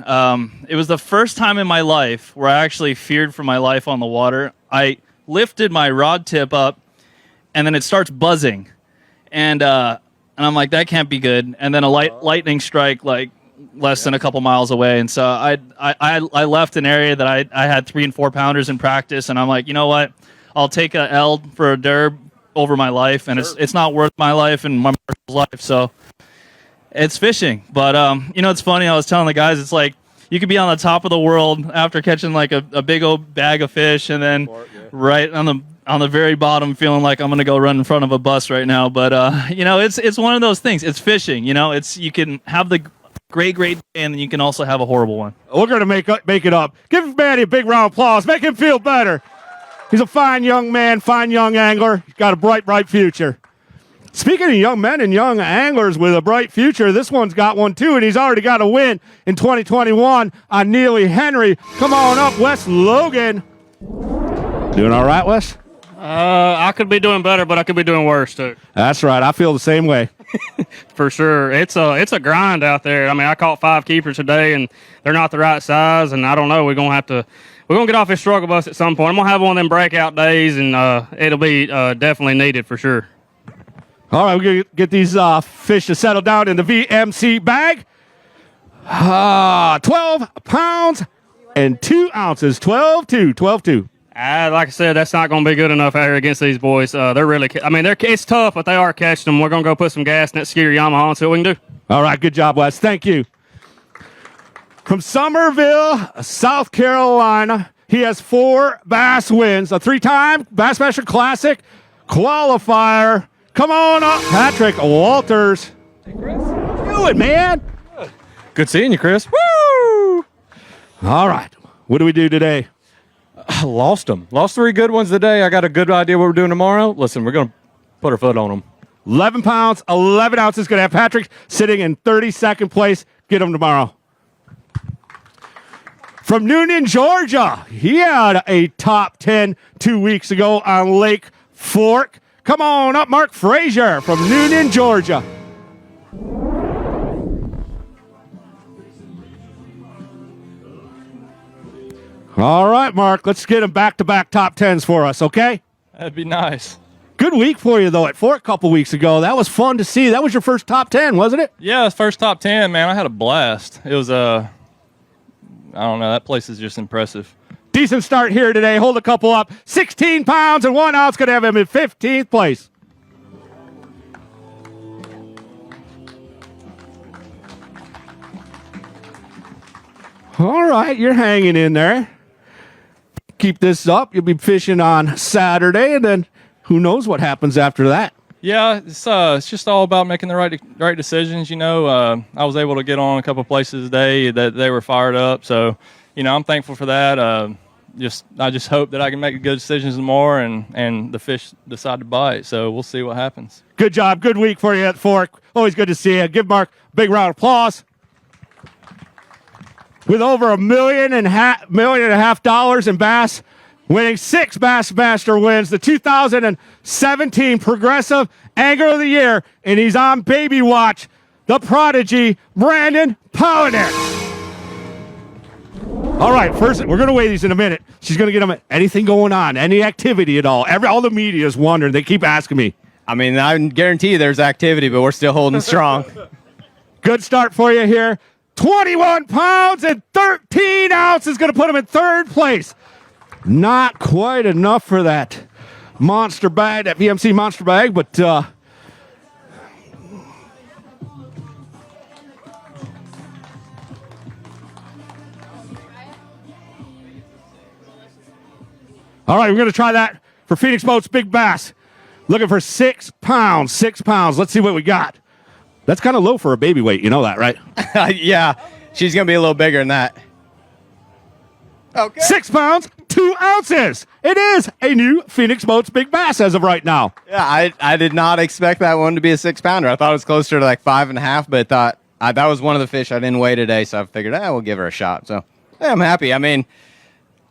It was the first time in my life where I actually feared for my life on the water. I lifted my rod tip up, and then it starts buzzing, and I'm like, that can't be good. And then a lightning strike like less than a couple miles away, and so I left an area that I had 3 and 4 pounders in practice, and I'm like, you know what? I'll take a L for a derb over my life, and it's not worth my life and my life, so it's fishing. But it's funny, I was telling the guys, it's like you could be on the top of the world after catching like a big old bag of fish, and then right on the very bottom feeling like I'm going to go run in front of a bus right now. But it's one of those things. It's fishing, you can have the great day, and then you can also have a horrible one. We're going to make it up. Give Matty a big round of applause. Make him feel better. He's a fine young man, fine young angler. He's got a bright, bright future. Speaking of young men and young anglers with a bright future, this one's got one too, and he's already got a win in 2021 on Neely Henry. Come on up, Wes Logan. Doing all right, Wes? I could be doing better, but I could be doing worse too. That's right. I feel the same way. For sure. It's a grind out there. I mean, I caught 5 keepers today, and they're not the right size, and I don't know. We're gonna get off this struggle bus at some point. I'm gonna have one of them breakout days, and it'll be definitely needed for sure. All right, we're going to get these fish to settle down in the VMC bag. 12 pounds and 2 ounces. 12-2, 12-2. Like I said, that's not going to be good enough out here against these boys. They're really, it's tough, but they are catching them. We're going to go put some gas in that Skeeter Yamaha and see what we can do. All right, good job, Wes. Thank you. From Somerville, South Carolina, he has 4 bass wins, a 3-time Bassmaster Classic qualifier. Come on up, Patrick Walters. Hey, Chris. Do it, man. Good seeing you, Chris. Woo! All right. What do we do today? I lost them. Lost 3 good ones today. I got a good idea what we're doing tomorrow. Listen, we're going to put our foot on them. 11 pounds, 11 ounces. Going to have Patrick sitting in 32nd place. Get him tomorrow. From Noonan, Georgia, he had a top 10 2 weeks ago on Lake Fork. Come on up, Mark Frazier from Noonan, Georgia. All right, Mark, let's get him back-to-back top 10s for us, okay? That'd be nice. Good week for you, though, at Fork a couple weeks ago. That was fun to see. That was your first top 10, wasn't it? Yeah, first top 10, man. I had a blast. It was, I don't know, that place is just impressive. Decent start here today. Hold a couple up. 16 pounds and 1 ounce. Going to have him in 15th place. All right, you're hanging in there. Keep this up. You'll be fishing on Saturday, and then who knows what happens after that. Yeah, it's just all about making the right decisions. You know, I was able to get on a couple places today that they were fired up. So, you know, I'm thankful for that. I just hope that I can make good decisions more and the fish decide to bite. So we'll see what happens. Good job. Good week for you at Fork. Always good to see you. Give Mark a big round of applause. With over $1.5 million in bass, winning 6 Bassmaster wins, the 2017 Progressive Angler of the Year, and he's on baby watch, the prodigy, Brandon Powanek. All right, first, we're going to weigh these in a minute. She's going to get them anything going on, any activity at all. All the media is wondering. They keep asking me. I mean, I guarantee you there's activity, but we're still holding strong. Good start for you here. 21 pounds and 13 ounces, going to put him in 3rd place. Not quite enough for that monster bag, that VMC monster bag, but all right, we're going to try that for Phoenix Boats Big Bass. Looking for 6 pounds, 6 pounds. Let's see what we got. That's kind of low for a baby weight. You know that, right? Yeah, she's going to be a little bigger than that. Okay. 6 pounds, 2 ounces. It is a new Phoenix Boats Big Bass as of right now. Yeah, I did not expect that one to be a 6-pounder. I thought it was closer to like 5.5, but that was one of the fish I didn't weigh today, so I figured, we'll give her a shot. So yeah, I'm happy. I mean,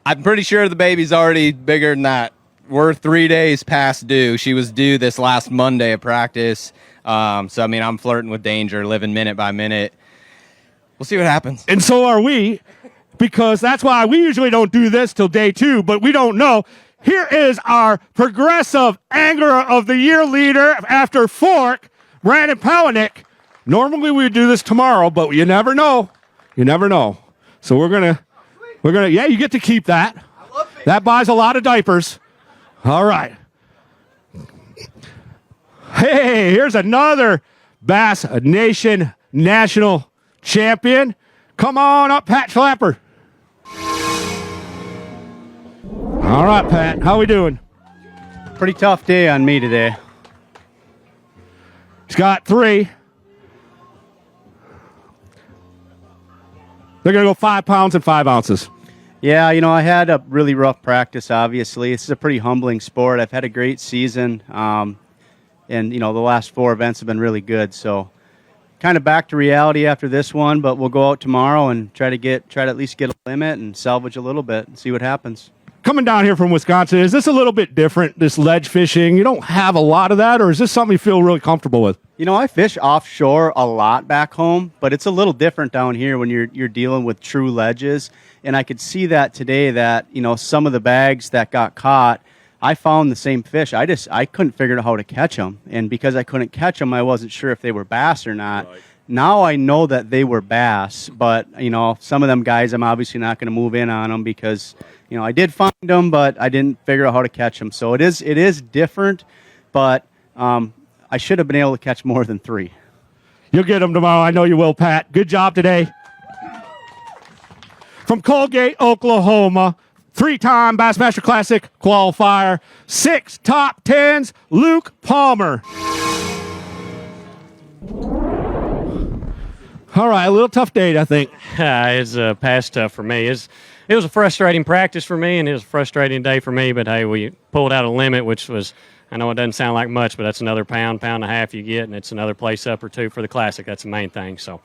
I'm pretty sure the baby's already bigger than that. We're 3 days past due. She was due this last Monday of practice. So, I mean, I'm flirting with danger, living minute by minute. We'll see what happens. And so are we, because that's why we usually don't do this till day 2, but we don't know. Here is our Progressive Angler of the Year leader after Fork, Brandon Powanek. Normally we would do this tomorrow, but you never know. You never know. So we're gonna, yeah, you get to keep that. That buys a lot of diapers. All right. Hey, here's another Bass Nation national champion. Come on up, Pat Schlapper. All right, Pat, how we doing? Pretty tough day on me today. He's got 3. They're going to go 5 pounds and 5 ounces. Yeah, I had a really rough practice, obviously. This is a pretty humbling sport. I've had a great season, and, the last 4 events have been really good. So kind of back to reality after this one, but we'll go out tomorrow and try to at least get a limit and salvage a little bit and see what happens. Coming down here from Wisconsin, is this a little bit different, this ledge fishing? You don't have a lot of that, or is this something you feel really comfortable with? I fish offshore a lot back home, but it's a little different down here when you're dealing with true ledges. And I could see that today that, some of the bags that got caught, I found the same fish. I couldn't figure out how to catch them. And because I couldn't catch them, I wasn't sure if they were bass or not. Right. Now I know that they were bass, but, some of them guys, I'm obviously not going to move in on them because, I did find them, but I didn't figure out how to catch them. So it is different, but I should have been able to catch more than 3. You'll get them tomorrow. I know you will, Pat. Good job today. From Colgate, Oklahoma, 3-time Bassmaster Classic qualifier, 6 top 10s, Luke Palmer. All right, a little tough day, I think. It's past tough for me. It was a frustrating practice for me, and it was a frustrating day for me, but hey, we pulled out a limit, which was, I know it doesn't sound like much, but that's another pound and a half you get, and it's another place up or 2 for the Classic. That's the main thing. So,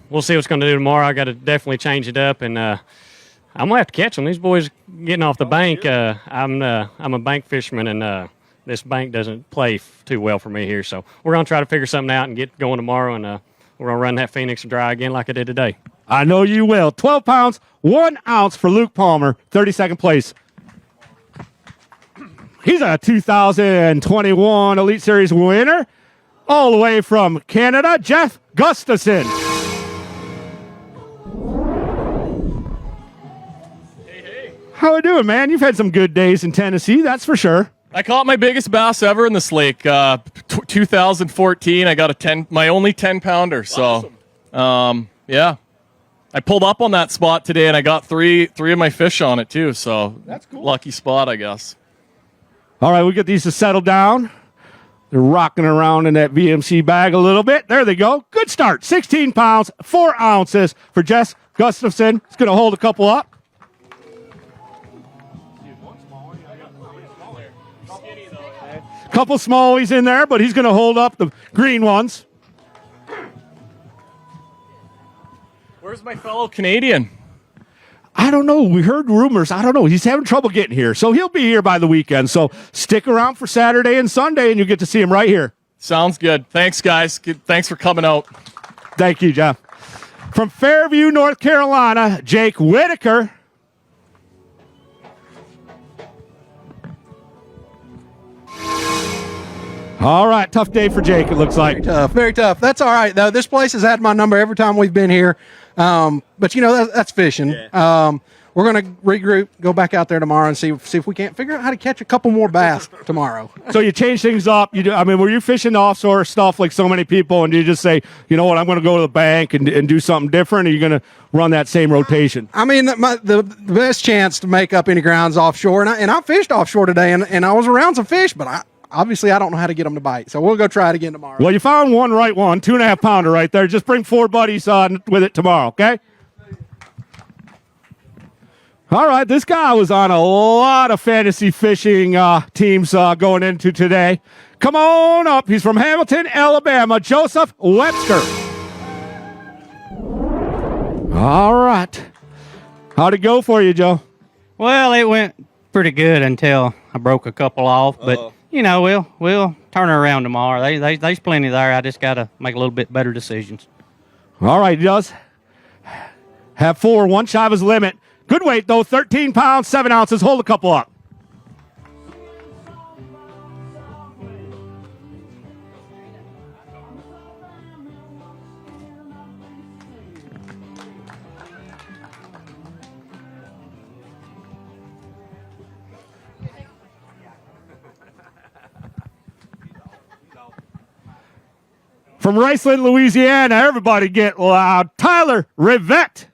we'll see what's going to do tomorrow. I got to definitely change it up, and I'm going to have to catch them. These boys getting off the bank. I'm a bank fisherman, and this bank doesn't play too well for me here. So we're going to try to figure something out and get going tomorrow, and we're going to run that Phoenix dry again like I did today. I know you will. 12 pounds, 1 ounce for Luke Palmer, 32nd place. He's a 2021 Elite Series winner, all the way from Canada, Jeff Gustafson. How we doing, man? You've had some good days in Tennessee, that's for sure. I caught my biggest bass ever in this lake. 2014, I got my only 10-pounder. So, yeah. I pulled up on that spot today, and I got three of my fish on it, too. So, that's cool. Lucky spot, I guess. All right, we get these to settle down. They're rocking around in that VMC bag a little bit. There they go. Good start. 16 pounds, 4 ounces for Jess Gustafson. He's going to hold a couple up. Couple smallies in there, but he's going to hold up the green ones. Where's my fellow Canadian? I don't know. We heard rumors. I don't know. He's having trouble getting here. So he'll be here by the weekend. So stick around for Saturday and Sunday, and you'll get to see him right here. Sounds good. Thanks, guys. Thanks for coming out. Thank you, Jeff. From Fairview, North Carolina, Jake Whitaker. All right, tough day for Jake, it looks like. Very tough, very tough. That's all right, though. This place has had my number every time we've been here. But, that's fishing. Yeah. We're going to regroup, go back out there tomorrow and see if we can't figure out how to catch a couple more bass tomorrow. So you change things up. Were you fishing offshore stuff like so many people, and you just say, you know what, I'm going to go to the bank and do something different, or are you going to run that same rotation? The best chance to make up any ground's offshore, and I fished offshore today, and I was around some fish, but obviously, I don't know how to get them to bite, so we'll go try it again tomorrow. Well, you found one right one, 2.5 pounder right there. Just bring 4 buddies on with it tomorrow, okay? All right, this guy was on a lot of fantasy fishing teams going into today. Come on up. He's from Hamilton, Alabama, Joseph Webster. All right. How'd it go for you, Joe? Well, it went pretty good until I broke a couple off, but we'll turn her around tomorrow. There's plenty there. I just got to make a little bit better decisions. All right, he does have 4, 1 shy of his limit. Good weight, though, 13 pounds, 7 ounces. Hold a couple up. From Riceland, Louisiana, everybody get loud. Tyler Rivette.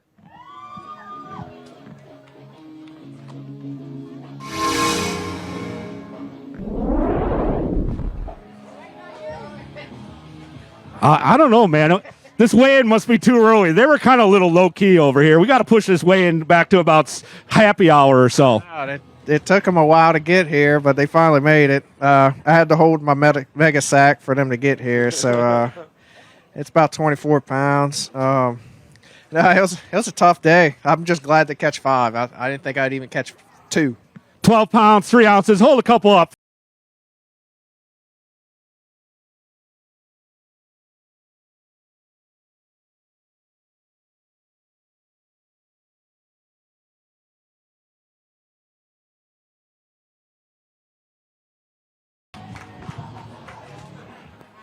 I don't know, man. This weigh-in must be too early. They were kind of a little low-key over here. We got to push this weigh-in back to about happy hour or so. It took them a while to get here, but they finally made it. I had to hold my mega sack for them to get here, so it's about 24 pounds. No, it was a tough day. I'm just glad to catch 5. I didn't think I'd even catch 2. 12 pounds, 3 ounces. Hold a couple up.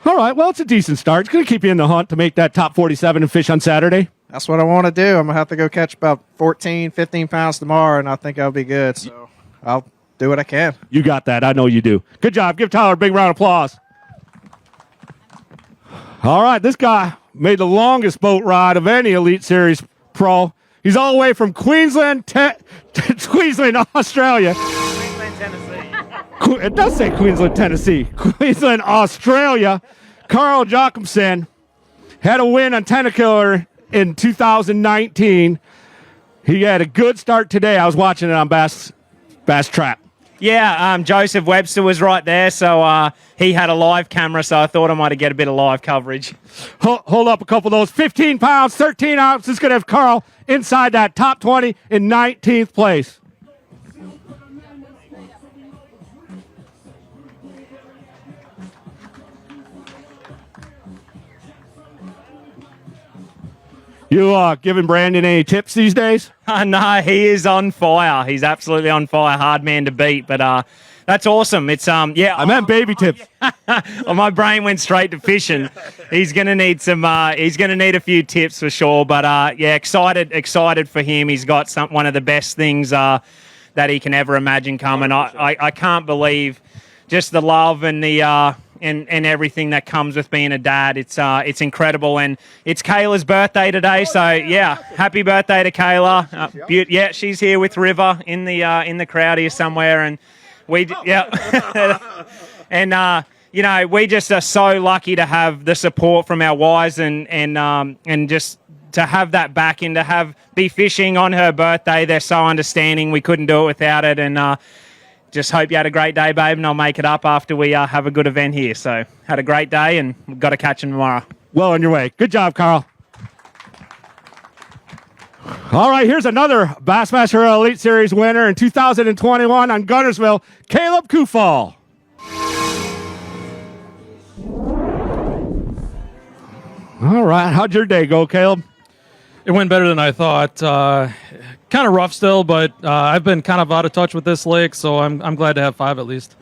All right, well, it's a decent start. It's going to keep you in the hunt to make that top 47 and fish on Saturday. That's what I want to do. I'm going to have to go catch about 14, 15 pounds tomorrow, and I think I'll be good. So I'll do what I can. You got that. I know you do. Good job. Give Tyler a big round of applause. All right, this guy made the longest boat ride of any Elite Series pro. He's all the way from Queensland, Queensland, Australia. Queensland, Tennessee. It does say Queensland, Tennessee. Queensland, Australia. Carl Jacobson had a win on Tentacler in 2019. He had a good start today. I was watching it on Bass Trap. Yeah, Joseph Webster was right there, so he had a live camera, so I thought I might get a bit of live coverage. Hold up a couple of those. 15 pounds, 13 ounces. Going to have Carl inside that top 20 in 19th place. You giving Brandon any tips these days? No, he is on fire. He's absolutely on fire. Hard man to beat, but that's awesome. It's yeah. I meant baby tips. Well, my brain went straight to fishing. He's gonna need some. He's gonna need a few tips for sure. But yeah, excited for him. He's got one of the best things that he can ever imagine coming. I can't believe just the love and the. And everything that comes with being a dad. It's incredible, and it's Kayla's birthday today, so yeah, happy birthday to Kayla. Yeah, she's here with River in the crowd here somewhere, and and you know, we just are so lucky to have the support from our wives and just to have that backing, to be fishing on her birthday. They're so understanding. We couldn't do it without it, and just hope you had a great day, babe, and I'll make it up after we have a good event here. So had a great day, and we've got to catch him tomorrow. Well on your way. Good job, Carl. All right, here's another Bassmaster Elite Series winner in 2021 on Gunnersville, Caleb Kufal. All right, how'd your day go, Caleb? It went better than I thought. Kind of rough still, but I've been kind of out of touch with this lake, so I'm glad to have 5 at least.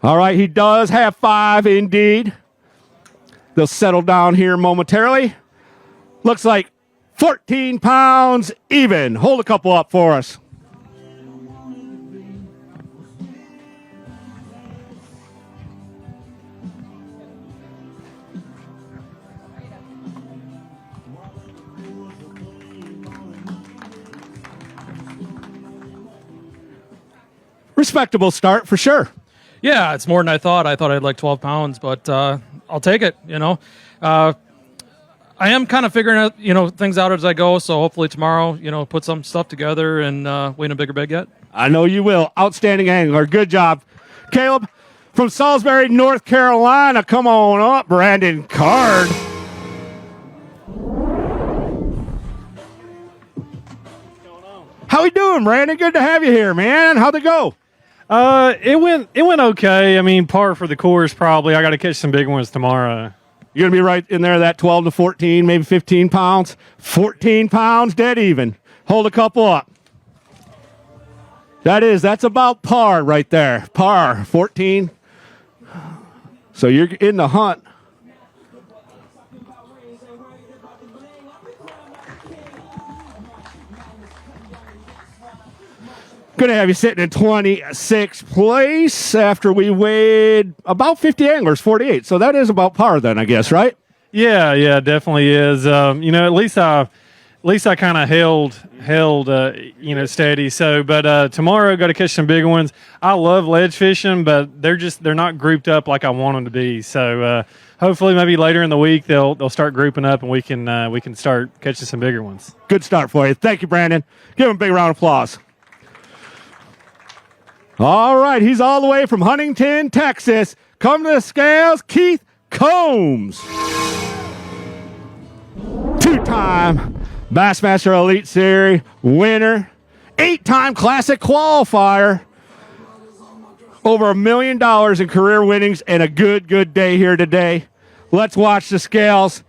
All right, he does have 5 indeed. They'll settle down here momentarily. Looks like 14 pounds even. Hold a couple up for us. Respectable start for sure. Yeah, it's more than I thought. I thought I had like 12 pounds, but I'll take it, you know. I am kind of figuring out, things out as I go, so hopefully tomorrow, put some stuff together and win a bigger big yet. I know you will. Outstanding angler. Good job. Caleb from Salisbury, North Carolina. Come on up, Brandon Card. How we doing, Brandon? Good to have you here, man. How'd it go? It went okay. I mean, par for the course probably. I got to catch some big ones tomorrow. You're going to be right in there, that 12 to 14, maybe 15 pounds. 14 pounds, dead even. Hold a couple up. That's about par right there. Par, 14. So you're in the hunt. Going to have you sitting in 26th place after we weighed about 50 anglers, 48. So that is about par then, I guess, right? Yeah, definitely is. At least least I kind of held steady. So, but tomorrow got to catch some big ones. I love ledge fishing, but they're not grouped up like I want them to be. So hopefully maybe later in the week they'll start grouping up and we can start catching some bigger ones. Good start for you. Thank you, Brandon. Give him a big round of applause. All right, he's all the way from Huntington, Texas. Come to the scales, Keith Combs. 2-time Bassmaster Elite Series winner, 8-time Classic qualifier, over $1 million in career winnings, and a good day here today. Let's watch the scales.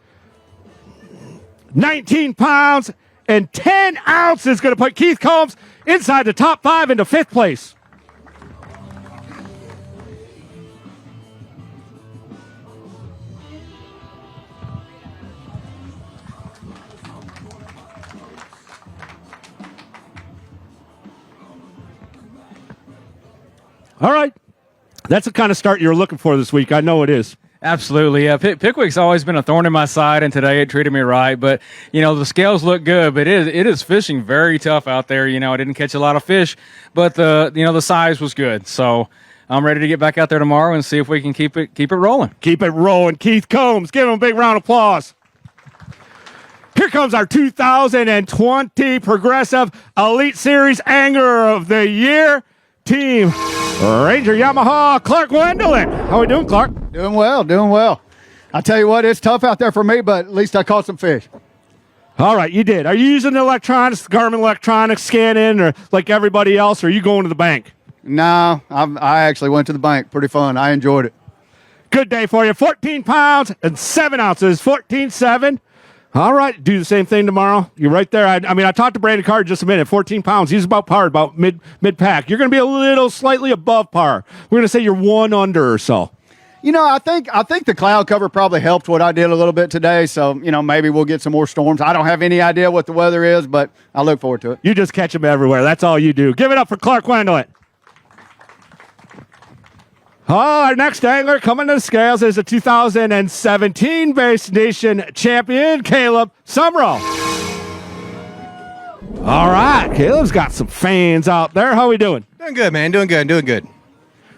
19 pounds and 10 ounces going to put Keith Combs inside the top 5 into 5th place. All right. That's the kind of start you're looking for this week. I know it is. Absolutely, yeah. Pickwick's always been a thorn in my side, and today it treated me right. But, the scales look good, but it is fishing very tough out there. I didn't catch a lot of fish, but the size was good. So I'm ready to get back out there tomorrow and see if we can keep it rolling. Keep it rolling. Keith Combs, give him a big round of applause. Here comes our 2020 Progressive Elite Series Angler of the Year. Team Ranger Yamaha, Clark Wendelin. How are we doing, Clark? Doing well. I tell you what, it's tough out there for me, but at least I caught some fish. All right, you did. Are you using the electronics, Garmin electronics, scanning, or like everybody else, or are you going to the bank? No, I actually went to the bank. Pretty fun. I enjoyed it. Good day for you. 14 pounds and 7 ounces. 14.7. All right, do the same thing tomorrow. You're right there. I talked to Brandon Carr just a minute. 14 pounds. He's about par, about mid-pack. You're going to be a little slightly above par. We're going to say you're 1 under or so. I think the cloud cover probably helped what I did a little bit today. So, maybe we'll get some more storms. I don't have any idea what the weather is, but I look forward to it. You just catch them everywhere. That's all you do. Give it up for Clark Wendelin. Our next angler coming to the scales is the 2017 Bass Nation champion, Caleb Summerall. All right, Caleb's got some fans out there. How we doing? Doing good, man. Doing good.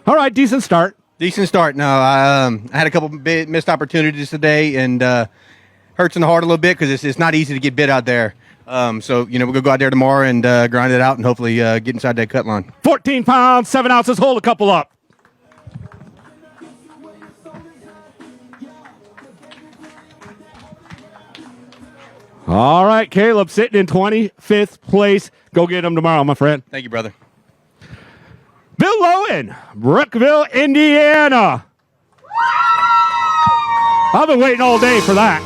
All right, decent start. No, I had a couple missed opportunities today, and hurts in the heart a little bit because it's not easy to get bit out there. So, we're going to go out there tomorrow and grind it out and hopefully get inside that cut line. 14 pounds, 7 ounces. Hold a couple up. All right, Caleb sitting in 25th place. Go get him tomorrow, my friend. Thank you, brother. Bill Lowen, Brookville, Indiana. I've been waiting all day for that.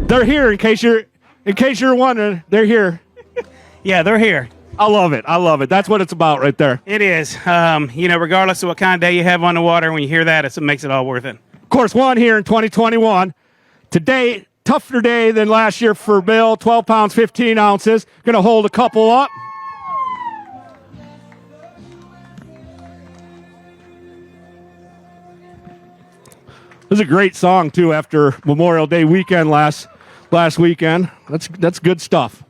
They're here in case you're wondering. They're here. Yeah, they're here. I love it. That's what it's about right there. It is. Regardless of what kind of day you have on the water, when you hear that, it makes it all worth it. Course 1 here in 2021. Today, tougher day than last year for Bill. 12 pounds, 15 ounces. Going to hold a couple up. This is a great song, too, after Memorial Day weekend last weekend. That's good stuff.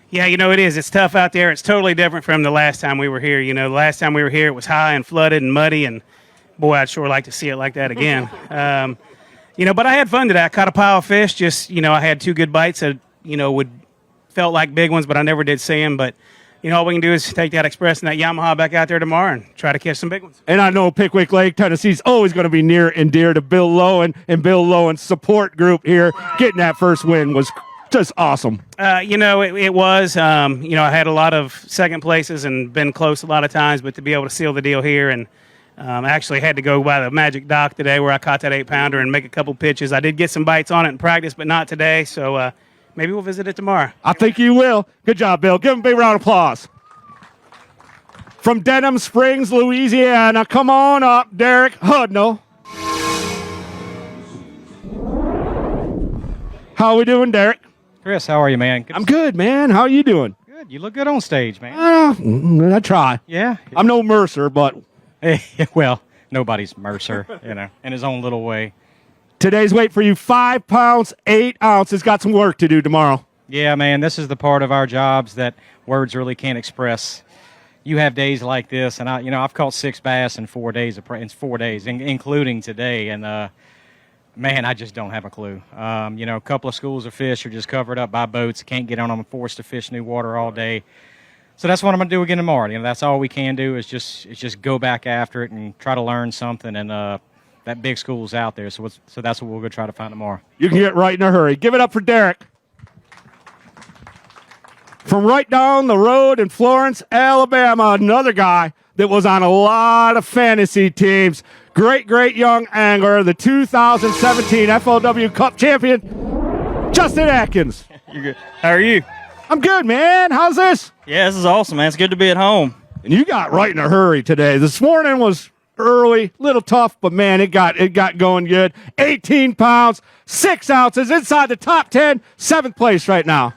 Yeah, it is. It's tough out there. It's totally different from the last time we were here. The last time we were here, it was high and flooded and muddy, and boy, I'd sure like to see it like that again. But I had fun today. I caught a pile of fish. Just, I had 2 good bites that, felt like big ones, but I never did see them. But, all we can do is take that Express and that Yamaha back out there tomorrow and try to catch some big ones. And I know Pickwick Lake, Tennessee's always going to be near and dear to Bill Lowen and Bill Lowen's support group here. Getting that first win was just awesome. It was. I had a lot of second places and been close a lot of times, but to be able to seal the deal here and I actually had to go by the Magic Dock today where I caught that 8-pounder and make a couple pitches. I did get some bites on it in practice, but not today, so maybe we'll visit it tomorrow. I think you will. Good job, Bill. Give him a big round of applause. From Denham Springs, Louisiana, come on up, Derek Hudnall. How we doing, Derek? Chris, how are you, man? I'm good, man. How are you doing? Good. You look good on stage, man. I try. Yeah. I'm no Mercer, but... Well, nobody's Mercer, in his own little way. Today's weight for you, 5 pounds, 8 ounces. Got some work to do tomorrow. Yeah, man, this is the part of our jobs that words really can't express. You have days like this, and I've caught 6 bass in 4 days, including today, and man, I just don't have a clue. A couple of schools of fish are just covered up by boats. Can't get on them. I'm forced to fish new water all day. So that's what I'm gonna do again tomorrow. That's all we can do is just go back after it and try to learn something. And that big school's out there, so that's what we'll go try to find tomorrow. You can get right in a hurry. Give it up for Derek. From right down the road in Florence, Alabama, another guy that was on a lot of fantasy teams. Great young angler, the 2017 FLW Cup champion, Justin Atkins. You're good. How are you? I'm good, man. How's this? Yeah, this is awesome, man. It's good to be at home. And you got right in a hurry today. This morning was early, little tough, but man, it got going good. 18 pounds, 6 ounces, inside the top 10, 7th place right now.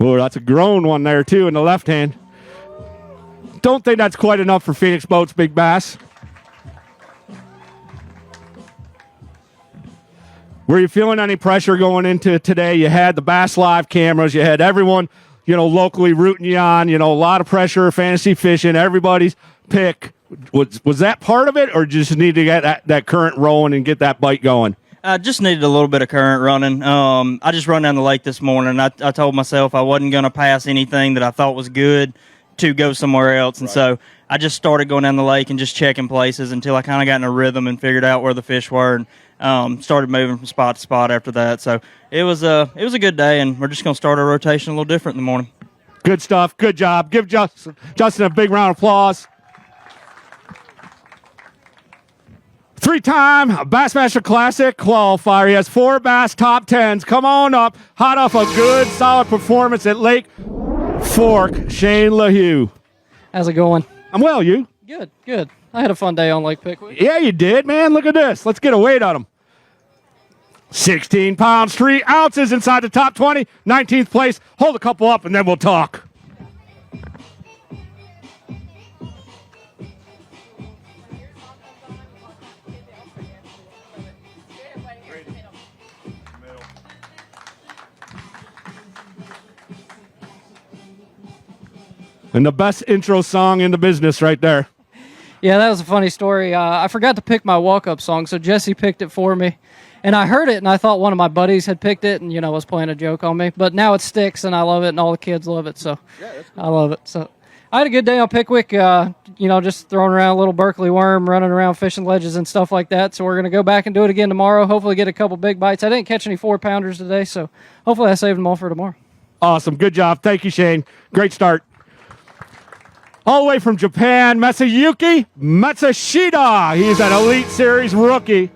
Oh, that's a grown one there, too, in the left hand. Don't think that's quite enough for Phoenix Boats, Big Bass. Were you feeling any pressure going into today? You had the Bass Live cameras. You had everyone, locally rooting you on. A lot of pressure, fantasy fishing, everybody's pick. Was that part of it, or just need to get that current rolling and get that bite going? I just needed a little bit of current running. I just run down the lake this morning. I told myself I wasn't going to pass anything that I thought was good to go somewhere else. And so I just started going down the lake and just checking places until I kind of got in a rhythm and figured out where the fish were, and started moving from spot to spot after that. So it was a good day, and we're just going to start our rotation a little different in the morning. Good stuff. Good job. Give Justin a big round of applause. 3-time Bassmaster Classic qualifier. He has 4 Bass top 10s. Come on up. Hot off a good, solid performance at Lake Fork. Shane LaHue. How's it going? I'm well, you? Good. I had a fun day on Lake Pickwick. Yeah, you did, man. Look at this. Let's get a weight on him. 16 pounds, 3 ounces inside the top 20. 19th place. Hold a couple up, and then we'll talk. And the best intro song in the business right there. Yeah, that was a funny story. I forgot to pick my walk-up song, so Jesse picked it for me. And I heard it, and I thought one of my buddies had picked it and, was playing a joke on me. But now it sticks, and I love it, and all the kids love it, so I love it. So I had a good day on Pickwick, just throwing around a little Berkeley worm, running around fishing ledges and stuff like that. So we're going to go back and do it again tomorrow, hopefully get a couple big bites. I didn't catch any 4-pounders today, so hopefully I saved them all for tomorrow. Awesome. Good job. Thank you, Shane. Great start. All the way from Japan, Masayuki Matsushita. He's an Elite Series rookie.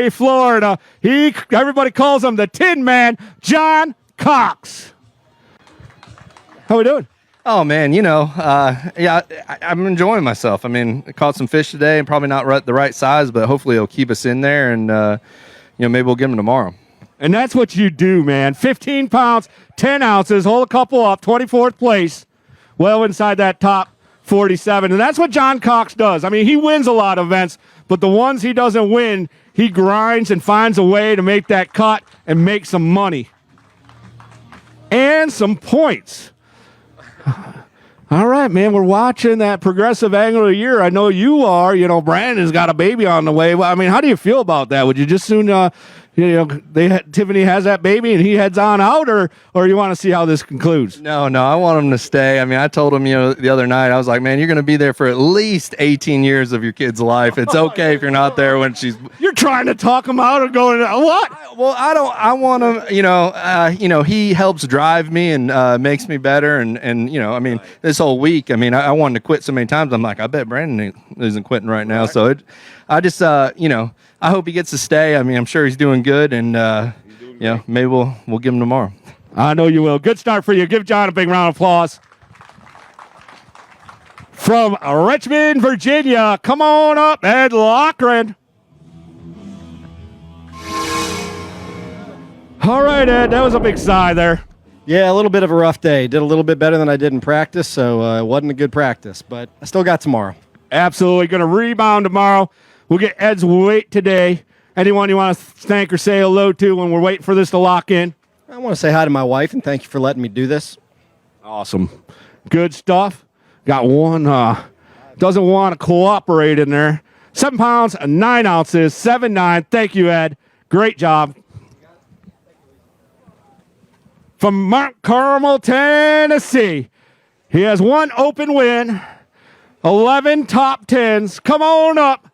Florida. Everybody calls him the Tin Man, John Cox. How we doing? Oh man, I'm enjoying myself. I mean, I caught some fish today, and probably not the right size, but hopefully it'll keep us in there, and maybe we'll get them tomorrow. And that's what you do, man. 15 pounds, 10 ounces, hold a couple up, 24th place, well inside that top 47. And that's what John Cox does. I mean, he wins a lot of events, but the ones he doesn't win, he grinds and finds a way to make that cut and make some money and some points. All right, man, we're watching that Progressive Angler of the Year. I know you are. Brandon's got a baby on the way. Well, I mean, how do you feel about that? Would you just soon, Tiffany has that baby and he heads on out, or you want to see how this concludes? No, I want him to stay. I mean, I told him, the other night, I was like, man, you're going to be there for at least 18 years of your kid's life. It's okay if you're not there when she's... You're trying to talk him out of going, what? I want him, he helps drive me and makes me better. And I mean, this whole week, I mean, I wanted to quit so many times. I'm like, I bet Brandon isn't quitting right now. So I hope he gets to stay. I mean, I'm sure he's doing good, and maybe we'll give him tomorrow. I know you will. Good start for you. Give John a big round of applause. From Richmond, Virginia, come on up, Ed Lochran. All right, Ed, that was a big sigh there. Yeah, a little bit of a rough day. Did a little bit better than I did in practice, so it wasn't a good practice, but I still got tomorrow. Absolutely. Going to rebound tomorrow. We'll get Ed's weight today. Anyone you want to thank or say hello to when we're waiting for this to lock in? I want to say hi to my wife and thank you for letting me do this. Awesome. Good stuff. Got one doesn't want to cooperate in there. 7 pounds, 9 ounces, 7.9. Thank you, Ed. Great job. From Mount Carmel, Tennessee. He has 1 open win, 11 top 10s. Come on up.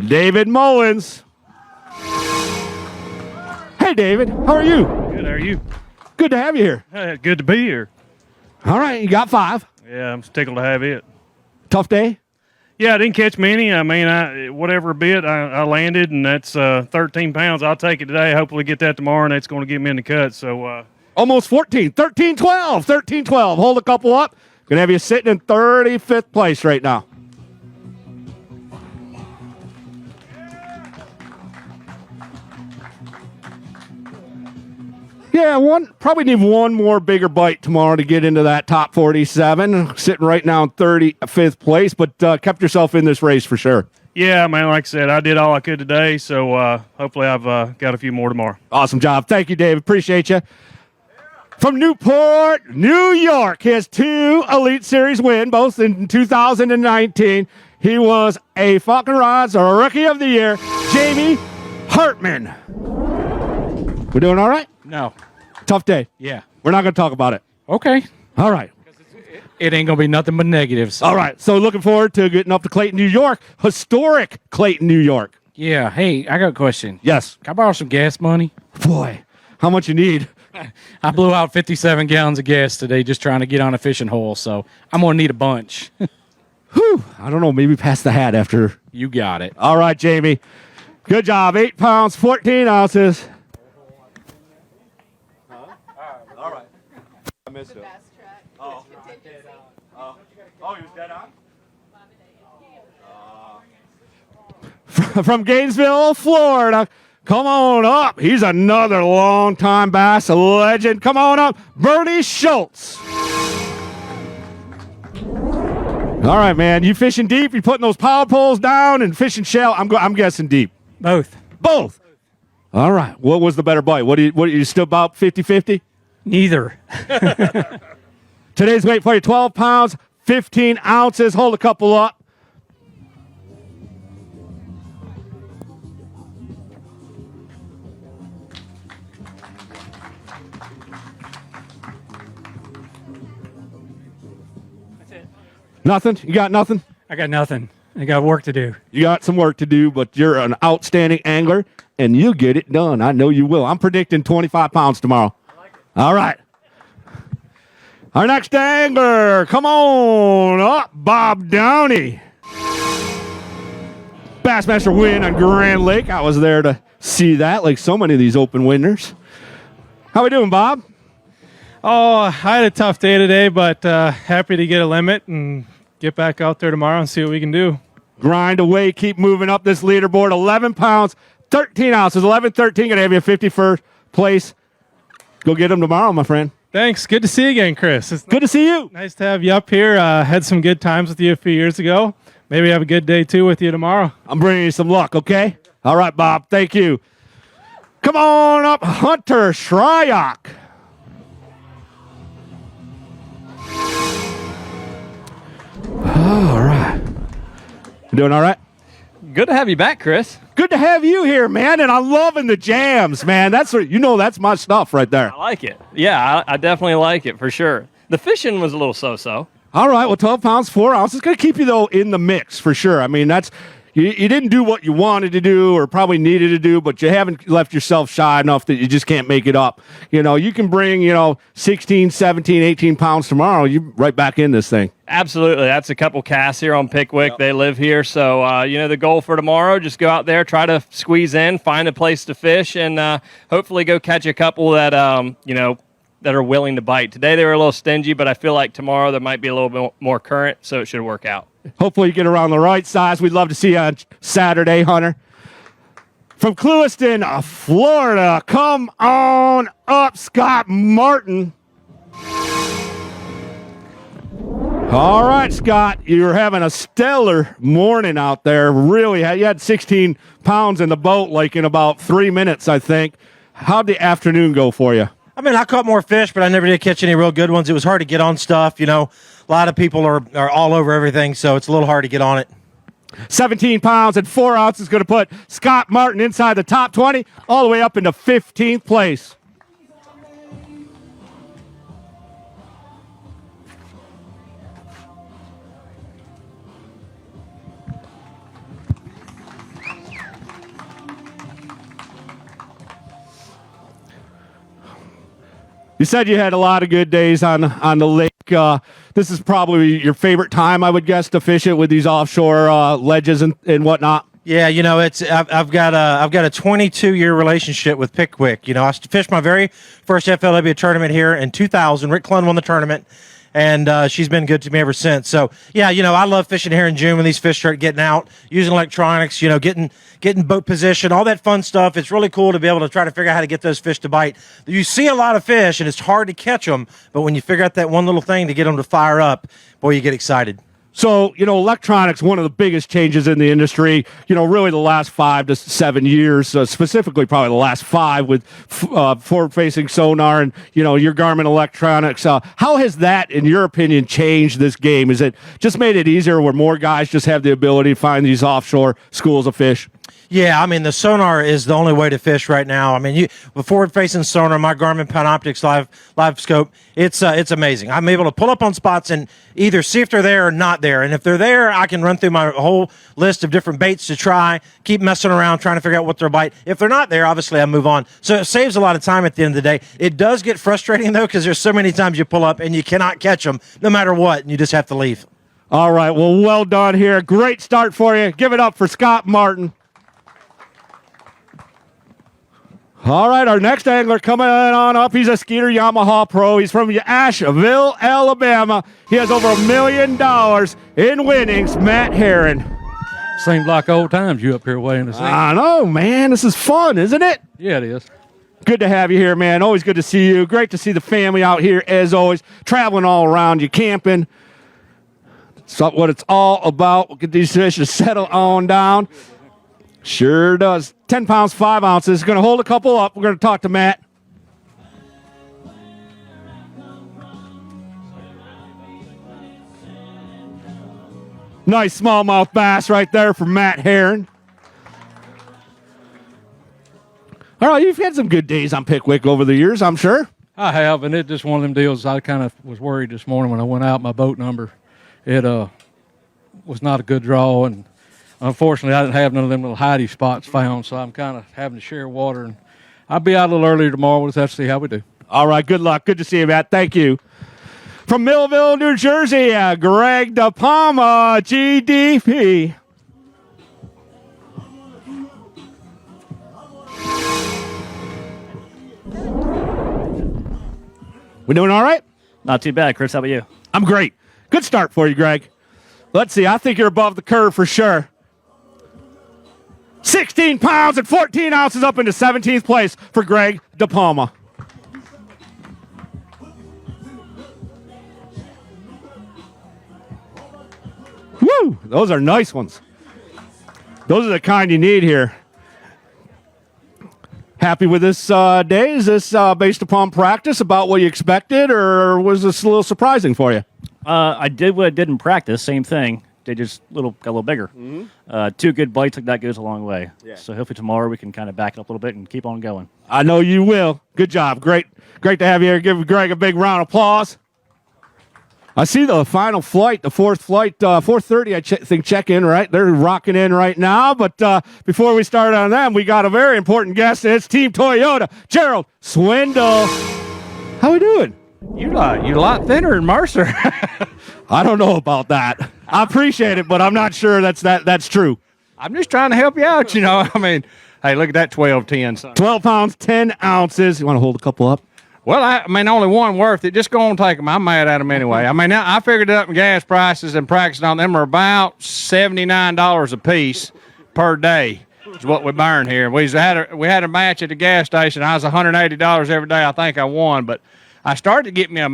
David Mullins. Hey, David. How are you? Good. How are you? Good to have you here. Hey, good to be here. All right. You got 5. Yeah, I'm tickled to have it. Tough day? Yeah, I didn't catch many. I mean, whatever bit I landed, and that's 13 pounds. I'll take it today. Hopefully get that tomorrow, and that's going to get me in the cut. So almost 14. 13-12. 13-12. Hold a couple up. Going to have you sitting in 35th place right now. Yeah, probably need one more bigger bite tomorrow to get into that top 47. Sitting right now in 35th place, but kept yourself in this race for sure. yeah, man, like I said, I did all I could today. So hopefully I've got a few more tomorrow. Awesome job. Thank you, David. Appreciate you. From Newport, New York, he has 2 Elite Series wins, both in 2019. He was a Falcon Rods Rookie of the Year, Jamie Hartman. We doing all right? No. Tough day. Yeah. We're not going to talk about it. Okay. All right. It ain't going to be nothing but negatives. All right. So looking forward to getting up to Clayton, New York. Historic Clayton, New York. Yeah. Hey, I got a question. Yes. Can I borrow some gas money? Boy, how much you need? I blew out 57 gallons of gas today just trying to get on a fishing hole, so I'm going to need a bunch. Whew. I don't know. Maybe pass the hat after. You got it. All right, Jamie. Good job. 8 pounds, 14 ounces. All right. I missed it. Oh, he was dead on? From Gainesville, Florida. Come on up. He's another long-time bass legend. Come on up, Bernie Schultz. All right, man. You fishing deep? You putting those power poles down and fishing shell? I'm guessing deep. Both. Both. All right. What was the better bite? What are you still about 50-50? Neither. Today's weight for you, 12 pounds, 15 ounces. Hold a couple up. Nothing? You got nothing? I got nothing. I got work to do. You got some work to do, but you're an outstanding angler, and you get it done. I know you will. I'm predicting 25 pounds tomorrow. All right. Our next angler, come on up, Bob Downey. Bassmaster win on Grand Lake. I was there to see that, like so many of these open winners. How we doing, Bob? Oh, I had a tough day today, but happy to get a limit and get back out there tomorrow and see what we can do. Grind away, keep moving up this leaderboard. 11 pounds, 13 ounces, 11-13. Going to have you 51st place. Go get them tomorrow, my friend. Thanks. Good to see you again, Chris. It's good to see you. Nice to have you up here. Had some good times with you a few years ago. Maybe have a good day, too, with you tomorrow. I'm bringing you some luck, okay? All right, Bob. Thank you. Come on up, Hunter Shryock. All right. You doing all right? Good to have you back, Chris. Good to have you here, man, and I'm loving the jams, man. That's that's my stuff right there. I like it. Yeah, I definitely like it for sure. The fishing was a little so-so. All right, well, 12 pounds, 4 ounces. Going to keep you, though, in the mix for sure. I mean, that's you didn't do what you wanted to do or probably needed to do, but you haven't left yourself shy enough that you just can't make it up. You can bring, 16, 17, 18 pounds tomorrow. You're right back in this thing. Absolutely. That's a couple casts here on Pickwick. Yep. They live here. So, the goal for tomorrow, just go out there, try to squeeze in, find a place to fish, and hopefully go catch a couple that, that are willing to bite. Today they were a little stingy, but I feel like tomorrow there might be a little bit more current, so it should work out. Hopefully you get around the right size. We'd love to see you on Saturday, Hunter. From Clewiston, Florida, come on up, Scott Martin. All right, Scott, you're having a stellar morning out there. Really, you had 16 pounds in the boat like in about 3 minutes, I think. How'd the afternoon go for you? I mean, I caught more fish, but I never did catch any real good ones. It was hard to get on stuff, A lot of people are all over everything, so it's a little hard to get on it. 17 pounds and 4 ounces going to put Scott Martin inside the top 20, all the way up into 15th place. You said you had a lot of good days on the lake. This is probably your favorite time, I would guess, to fish it with these offshore ledges and whatnot. Yeah, I've got a 22-year relationship with Pickwick. I fished my very first FLW tournament here in 2000. Rick Clunn won the tournament, and she's been good to me ever since. So, yeah, I love fishing here in June when these fish start getting out, using electronics, getting boat position, all that fun stuff. It's really cool to be able to try to figure out how to get those fish to bite. You see a lot of fish, and it's hard to catch them, but when you figure out that one little thing to get them to fire up, boy, you get excited. So, electronics, one of the biggest changes in the industry, really the last 5 to 7 years, specifically probably the last 5 with forward-facing sonar and, your Garmin electronics. How has that, in your opinion, changed this game? Is it just made it easier where more guys just have the ability to find these offshore schools of fish? Yeah, I mean, the sonar is the only way to fish right now. I mean, with forward-facing sonar, my Garmin Panoptix live scope, it's amazing. I'm able to pull up on spots and either see if they're there or not there. And if they're there, I can run through my whole list of different baits to try, keep messing around, trying to figure out what they're bite. If they're not there, obviously I move on. So it saves a lot of time at the end of the day. It does get frustrating, though, because there's so many times you pull up and you cannot catch them no matter what, and you just have to leave. All right, well done here. Great start for you. Give it up for Scott Martin. All right, our next angler coming on up. He's a Skeeter Yamaha pro. He's from Asheville, Alabama. He has over $1 million in winnings. Matt Herron. Seems like old times you up here weighing us in. I know, man. This is fun, isn't it? Yeah, it is. Good to have you here, man. Always good to see you. Great to see the family out here, as always, traveling all around you, camping. That's what it's all about. We'll get these fish to settle on down. Sure does. 10 pounds, 5 ounces. Going to hold a couple up. We're going to talk to Matt. Nice smallmouth bass right there from Matt Herron. All right, you've had some good days on Pickwick over the years, I'm sure. I have, and it's just one of them deals. I kind of was worried this morning when I went out. My boat number, it was not a good draw, and unfortunately, I didn't have none of them little hidey spots found, so I'm kind of having to share water. And I'll be out a little earlier tomorrow. We'll just have to see how we do. All right, good luck. Good to see you, Matt. Thank you. From Millville, New Jersey, Greg DePalma, GDP. We doing all right? Not too bad, Chris. How about you? I'm great. Good start for you, Greg. Let's see. I think you're above the curve for sure. 16 pounds and 14 ounces up into 17th place for Greg DePalma. Woo! Those are nice ones. Those are the kind you need here. Happy with this day? Is this based upon practice, about what you expected, or was this a little surprising for you? I did what I did in practice. Same thing. They just got a little bigger. Two good bites like that goes a long way. Yeah. So hopefully tomorrow we can kind of back it up a little bit and keep on going. I know you will. Good job. Great to have you here. Give Greg a big round of applause. I see the final flight, the fourth flight, 4:30, I think check-in, right? They're rocking in right now. But before we start on them, we got a very important guest, and it's Team Toyota, Gerald Swindle. How we doing? You're a lot thinner than Mercer. I don't know about that. I appreciate it, but I'm not sure that's true. I'm just trying to help you out, I mean, hey, look at that 12-10. Son. 12 pounds, 10 ounces. You want to hold a couple up? Well, I mean, only one worth it. Just go and take them. I'm mad at them anyway. I mean, I figured it up in gas prices and practicing on them are about $79 a piece per day is what we burn here. We had a match at the gas station. I was $180 every day. I think I won, but I started to get me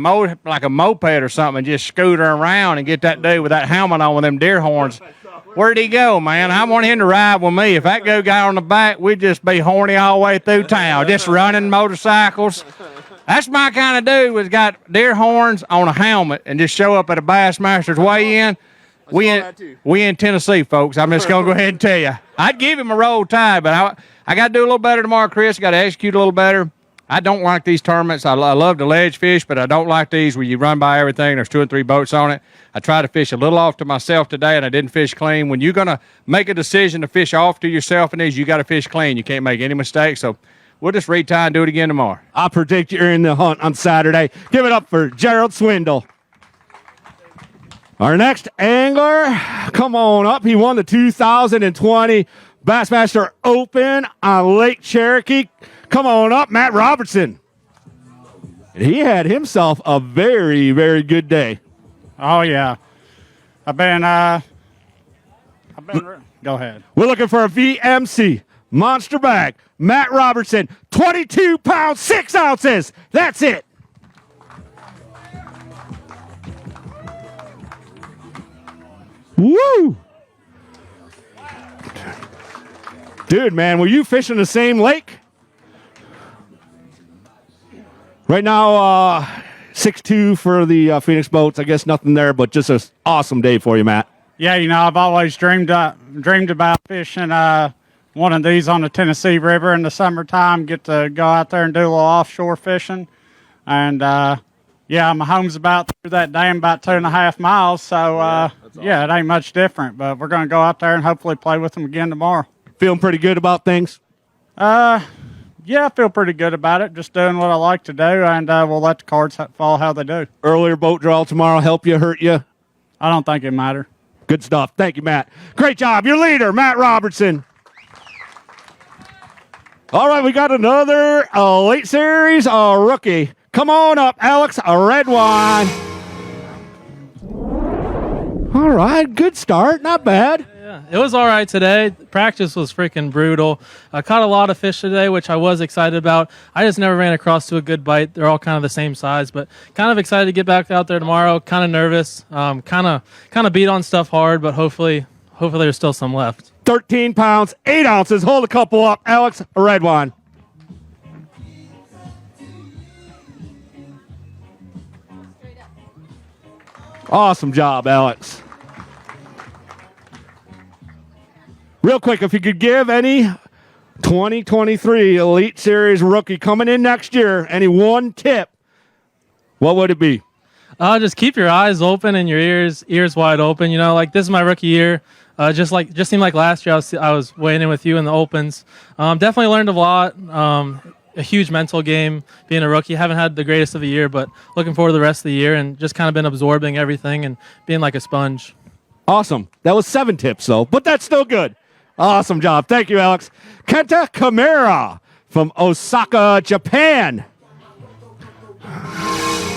like a moped or something and just scooter around and get that dude with that helmet on with them deer horns. Where'd he go, man? I want him to ride with me. If that good guy on the back, we'd just be horny all the way through town, just running motorcycles. That's my kind of dude who's got deer horns on a helmet and just show up at a Bassmaster's weigh-in. We in Tennessee, folks. I'm just going to go ahead and tell you. I'd give him a roll tide, but I got to do a little better tomorrow, Chris. Got to execute a little better. I don't like these tournaments. I love to ledge fish, but I don't like these where you run by everything. There's 2 or 3 boats on it. I tried to fish a little off to myself today, and I didn't fish clean. When you're going to make a decision to fish off to yourself in these, you got to fish clean. You can't make any mistakes, so we'll just retie and do it again tomorrow. I predict you're in the hunt on Saturday. Give it up for Gerald Swindle. Our next angler, come on up. He won the 2020 Bassmaster Open on Lake Cherokee. Come on up, Matt Robertson. And he had himself a very, very good day. Oh, yeah. Go ahead. We're looking for a VMC monster bag. Matt Robertson, 22 pounds, 6 ounces. That's it. Woo! Dude, man, were you fishing the same lake? Right now, 6'2" for the Phoenix boats. I guess nothing there, but just an awesome day for you, Matt. Yeah, I've always dreamed about fishing one of these on the Tennessee River in the summertime, get to go out there and do a little offshore fishing. And, my home's about through that dam, about 2.5 miles. So, awesome. It ain't much different. But we're going to go out there and hopefully play with them again tomorrow. Feeling pretty good about things? Yeah, I feel pretty good about it. Just doing what I like to do, and we'll let the cards fall how they do. Earlier boat draw tomorrow help you, hurt you? I don't think it matter. Good stuff. Thank you, Matt. Great job. Your leader, Matt Robertson. All right, we got another Elite Series rookie. Come on up, Alex Redwine. All right, good start. Not bad. Yeah, it was all right today. Practice was freaking brutal. I caught a lot of fish today, which I was excited about. I just never ran across to a good bite. They're all kind of the same size, but kind of excited to get back out there tomorrow. Kind of nervous. Kind of beat on stuff hard, but hopefully there's still some left. 13 pounds, 8 ounces. Hold a couple up, Alex Redwine. Awesome job, Alex. Real quick, if you could give any 2023 Elite Series rookie coming in next year, any one tip, what would it be? Just keep your eyes open and your ears wide open. Like this is my rookie year. Just seemed like last year I was weighing in with you in the opens. Definitely learned a lot. A huge mental game being a rookie. Haven't had the greatest of a year, but looking forward to the rest of the year and just kind of been absorbing everything and being like a sponge. Awesome. That was 7 tips, though, but that's still good. Awesome job. Thank you, Alex. Kenta Kamara from Osaka, Japan.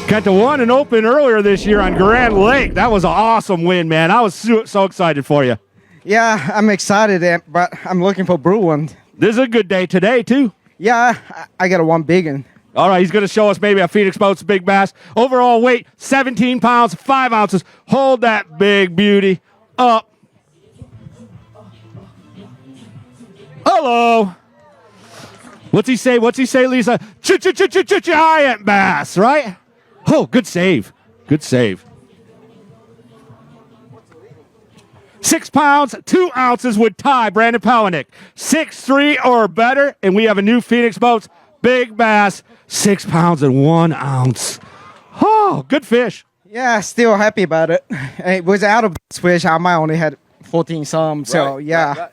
Kenta won an open earlier this year on Grand Lake. That was an awesome win, man. I was so excited for you. Yeah, I'm excited, but I'm looking for brew one. This is a good day today, too. Yeah, I got a one big one. All right, he's going to show us maybe a Phoenix Boats Big Bass. Overall weight, 17 pounds, 5 ounces. Hold that big beauty up. Hello. What's he say, Lisa? Giant bass, right? Oh, good save. Good save. 6 pounds, 2 ounces would tie Brandon Palaniuk. 6'3" or better, and we have a new Phoenix Boats Big Bass, 6 pounds and 1 ounce. Oh, good fish. Yeah, still happy about it. It was out of fish. I might only had 14 some, so yeah,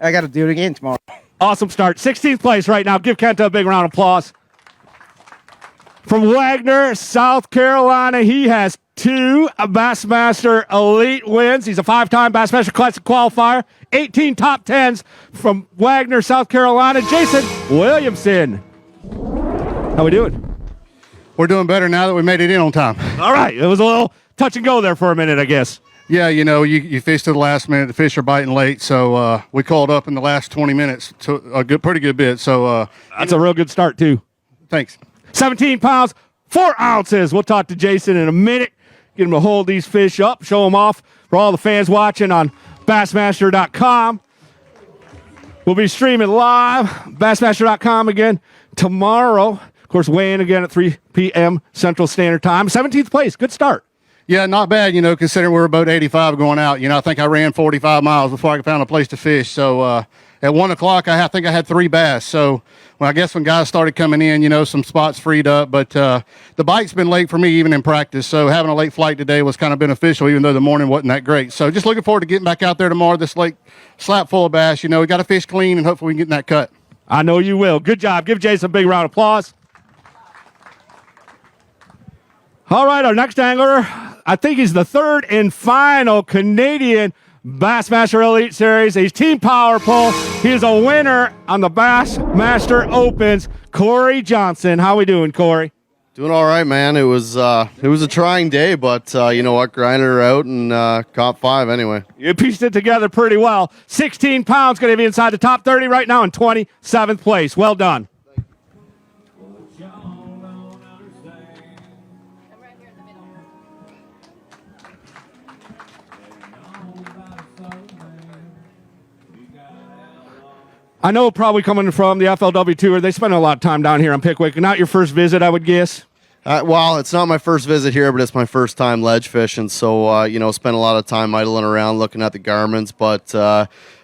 I got to do it again tomorrow. Awesome start. 16th place right now. Give Kenta a big round of applause. From Wagner, South Carolina, he has 2 Bassmaster Elite wins. He's a 5-time Bassmaster Classic qualifier. 18 top 10s from Wagner, South Carolina. Jason Williamson. How we doing? We're doing better now that we made it in on time. All right. It was a little touch and go there for a minute, I guess. Yeah, you know, you fish to the last minute. The fish are biting late, so we called up in the last 20 minutes to a pretty good bit. So that's a real good start, too. Thanks. 17 pounds, 4 ounces. We'll talk to Jason in a minute. Get him to hold these fish up, show them off for all the fans watching on Bassmaster.com. We'll be streaming live, Bassmaster.com again tomorrow. Of course, weighing again at 3 p.m. Central Standard Time. 17th place, good start. Yeah, not bad, you know, considering we're about 85 going out. You know, I think I ran 45 miles before I found a place to fish. So at 1 o'clock, I think I had 3 bass. So I guess when guys started coming in, you know, some spots freed up. But the bite's been late for me even in practice. So having a late flight today was kind of beneficial, even though the morning wasn't that great. So just looking forward to getting back out there tomorrow, this lake slap full of bass. You know, we got to fish clean, and hopefully we can get in that cut. I know you will. Good job. Give Jason a big round of applause. All right, our next angler, I think he's the 3rd and final Canadian Bassmaster Elite Series. He's Team Power Pole. He is a winner on the Bassmaster Opens. Corey Johnson. How we doing, Corey? Doing all right, man. It was a trying day, but you know what? Grinded her out and caught 5 anyway. You pieced it together pretty well. 16 pounds, going to be inside the top 30 right now in 27th place. Well done. I know probably coming from the FLW Tour, they spend a lot of time down here on Pickwick. Not your first visit, I would guess. Well, it's not my first visit here, but it's my first time ledge fishing. So, you know, spent a lot of time idling around looking at the garments, but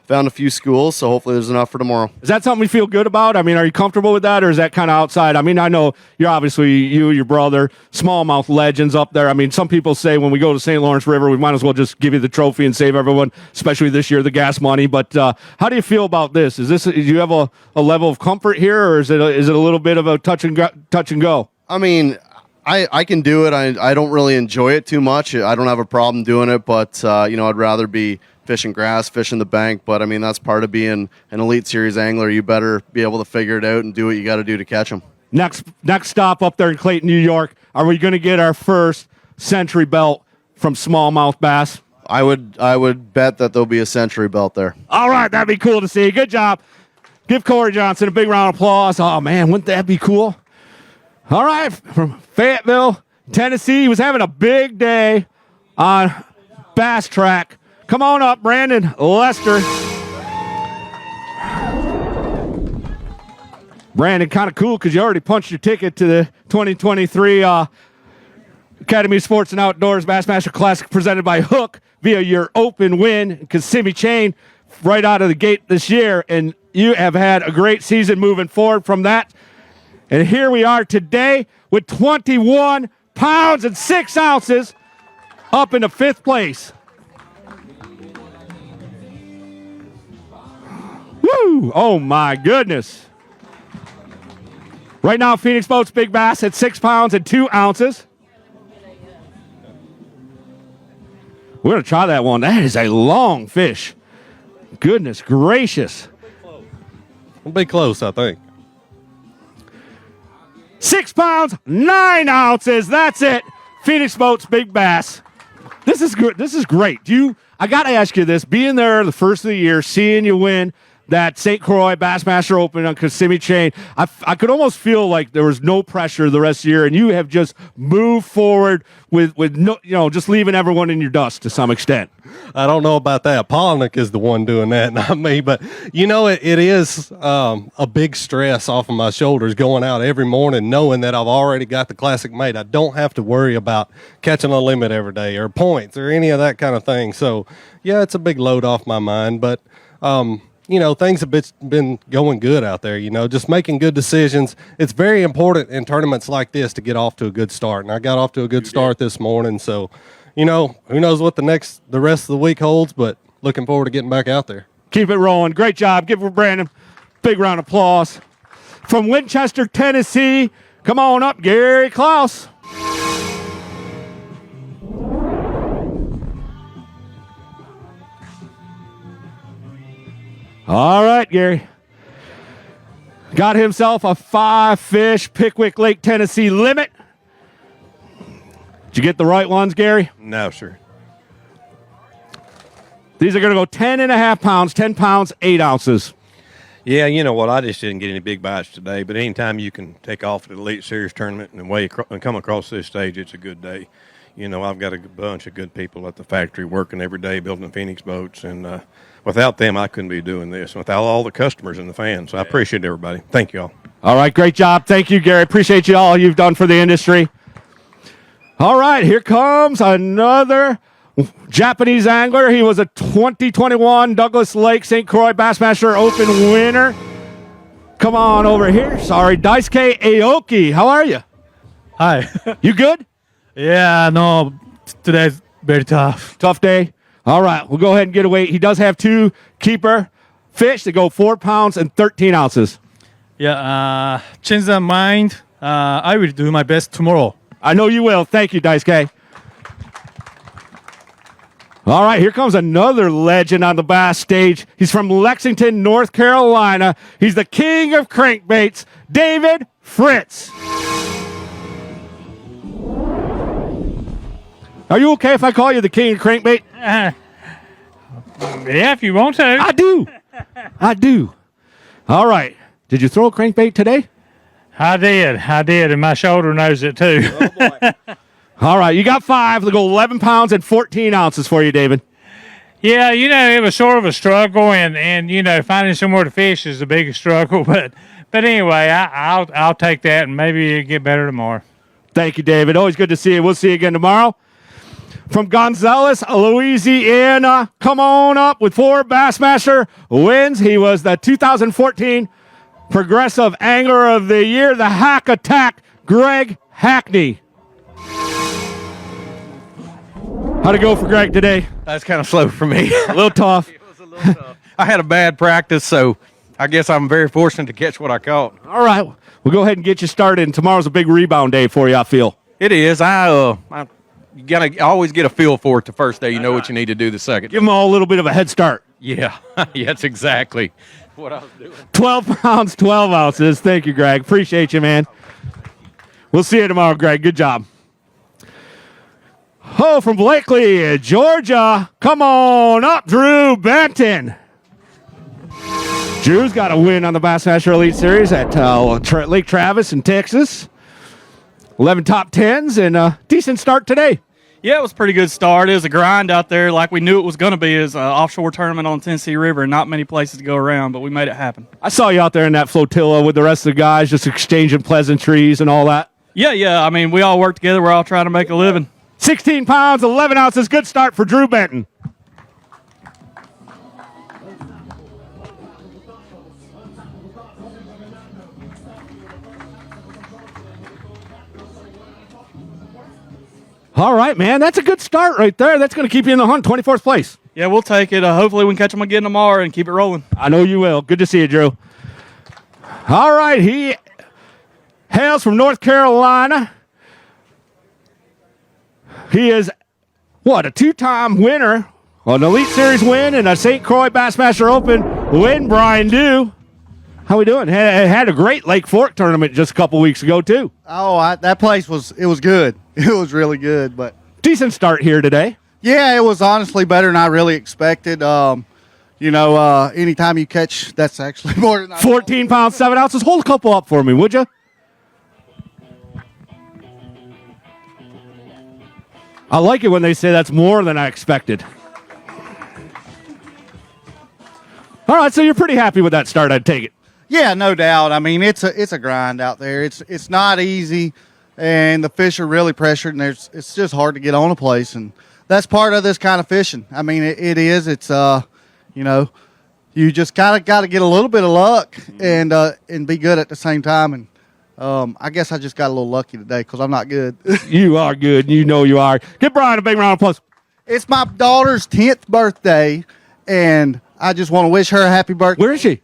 found a few schools, so hopefully there's enough for tomorrow. Is that something you feel good about? I mean, are you comfortable with that, or is that kind of outside? I mean, I know you're obviously, your brother, smallmouth legends up there. I mean, some people say when we go to St. Lawrence River, we might as well just give you the trophy and save everyone, especially this year, the gas money. But how do you feel about this? Do you have a level of comfort here, or is it a little bit of a touch and go? I mean, I can do it. I don't really enjoy it too much. I don't have a problem doing it, but, you know, I'd rather be fishing grass, fishing the bank. But, I mean, that's part of being an Elite Series angler. You better be able to figure it out and do what you got to do to catch them. Next stop up there in Clayton, New York. Are we going to get our first century belt from smallmouth bass? I would bet that there'll be a century belt there. All right, that'd be cool to see. Good job. Give Corey Johnson a big round of applause. Oh, man, wouldn't that be cool? All right, from Fayetteville, Tennessee. He was having a big day on Bass Track. Come on up, Brandon Lester. Brandon, kind of cool because you already punched your ticket to the 2023 Academy of Sports and Outdoors Bassmaster Classic presented by Hook via your open win, Kissimmee Chain, right out of the gate this year. And you have had a great season moving forward from that. And here we are today with 21 pounds and 6 ounces up into 5th place. Woo! Oh, my goodness. Right now, Phoenix Boats Big Bass at 6 pounds and 2 ounces. We're going to try that one. That is a long fish. Goodness gracious. We'll be close, I think. 6 pounds, 9 ounces. That's it. Phoenix Boats Big Bass. This is good. This is great. I got to ask you this. Being there the first of the year, seeing you win that St. Croix Bassmaster Open on Kissimmee Chain, I could almost feel like there was no pressure the rest of the year, and you have just moved forward with no, just leaving everyone in your dust to some extent. I don't know about that. Polnick is the one doing that, not me. But, it is a big stress off of my shoulders going out every morning knowing that I've already got the Classic made. I don't have to worry about catching a limit every day or points or any of that kind of thing. So, yeah, it's a big load off my mind. But, things have been going good out there, just making good decisions. It's very important in tournaments like this to get off to a good start. And I got off to a good start this morning. So, who knows what the rest of the week holds, but looking forward to getting back out there. Keep it rolling. Great job. Give Brandon a big round of applause. From Winchester, Tennessee, come on up, Gary Klaus. All right, Gary. Got himself a 5-fish Pickwick Lake, Tennessee limit. Did you get the right ones, Gary? No, sir. These are going to go 10.5 pounds, 10 pounds, 8 ounces. Yeah, you know what? I just didn't get any big bites today, but anytime you can take off at the Elite Series tournament and come across this stage, it's a good day. I've got a bunch of good people at the factory working every day building Phoenix boats, and without them, I couldn't be doing this. Without all the customers and the fans, so I appreciate everybody. Thank you all. All right, great job. Thank you, Gary. Appreciate you all you've done for the industry. All right, here comes another Japanese angler. He was a 2021 Douglas Lake St. Croix Bassmaster Open winner. Come on over here. Sorry, Daisuke Aoki. How are you? Hi. You good? Yeah, no, today's very tough. Tough day? All right, we'll go ahead and get a weight. He does have 2 keeper fish that go 4 pounds and 13 ounces. Yeah, change the mind. I will do my best tomorrow. I know you will. Thank you, Daisuke. All right, here comes another legend on the bass stage. He's from Lexington, North Carolina. He's the king of crankbaits, David Fritz. Are you okay if I call you the king of crankbait? Yeah, if you want to. I do. I do. All right. Did you throw a crankbait today? I did, and my shoulder knows it too. Oh, boy. All right, you got 5. They'll go 11 pounds and 14 ounces for you, David. Yeah, it was sort of a struggle, and finding somewhere to fish is the biggest struggle. But anyway, I'll take that, and maybe it'll get better tomorrow. Thank you, David. Always good to see you. We'll see you again tomorrow. From Gonzales, Louisiana, come on up with 4 Bassmaster wins. He was the 2014 Progressive Angler of the Year, the Hack Attack, Greg Hackney. How'd it go for Greg today? That's kind of slow for me. A little tough. It was a little tough. I had a bad practice, so I guess I'm very fortunate to catch what I caught. All right. We'll go ahead and get you started. And tomorrow's a big rebound day for you, I feel. It is. You got to always get a feel for it the first day. You know what you need to do the second. Give them all a little bit of a head start. Yeah. Yeah, that's exactly what I was doing. 12 pounds, 12 ounces. Thank you, Greg. Appreciate you, man. We'll see you tomorrow, Greg. Good job. Oh, from Blakely, Georgia. Come on up, Drew Benton. Drew's got a win on the Bassmaster Elite Series at Lake Travis in Texas. 11 top 10s and a decent start today. Yeah, it was a pretty good start. It was a grind out there like we knew it was going to be. It was an offshore tournament on Tennessee River and not many places to go around, but we made it happen. I saw you out there in that flotilla with the rest of the guys just exchanging pleasantries and all that. Yeah. I mean, we all work together. We're all trying to make a living. 16 pounds, 11 ounces. Good start for Drew Benton. All right, man. That's a good start right there. That's going to keep you in the hunt. 24th place. Yeah, we'll take it. Hopefully we can catch them again tomorrow and keep it rolling. I know you will. Good to see you, Drew. All right. He hails from North Carolina. He is, a two-time winner, an Elite Series win and a St. Croix Bassmaster Open win, Brian Dew. How we doing? Had a great Lake Fork tournament just a couple weeks ago too. Oh, that place was good. It was really good, but decent start here today. Yeah, it was honestly better than I really expected. Anytime you catch, that's actually more than 14 pounds 7 ounces. Hold a couple up for me, would you? I like it when they say that's more than I expected. All right, so you're pretty happy with that start, I'd take it. Yeah, no doubt. I mean, it's a grind out there. It's not easy, and the fish are really pressured, and it's just hard to get on a place, and that's part of this kind of fishing. I mean, it is. It's you just got to get a little bit of luck and be good at the same time. And I guess I just got a little lucky today because I'm not good. You are good. You know you are. Give Brian a big round of applause. It's my daughter's 10th birthday, and I just want to wish her a happy birthday. Where is she?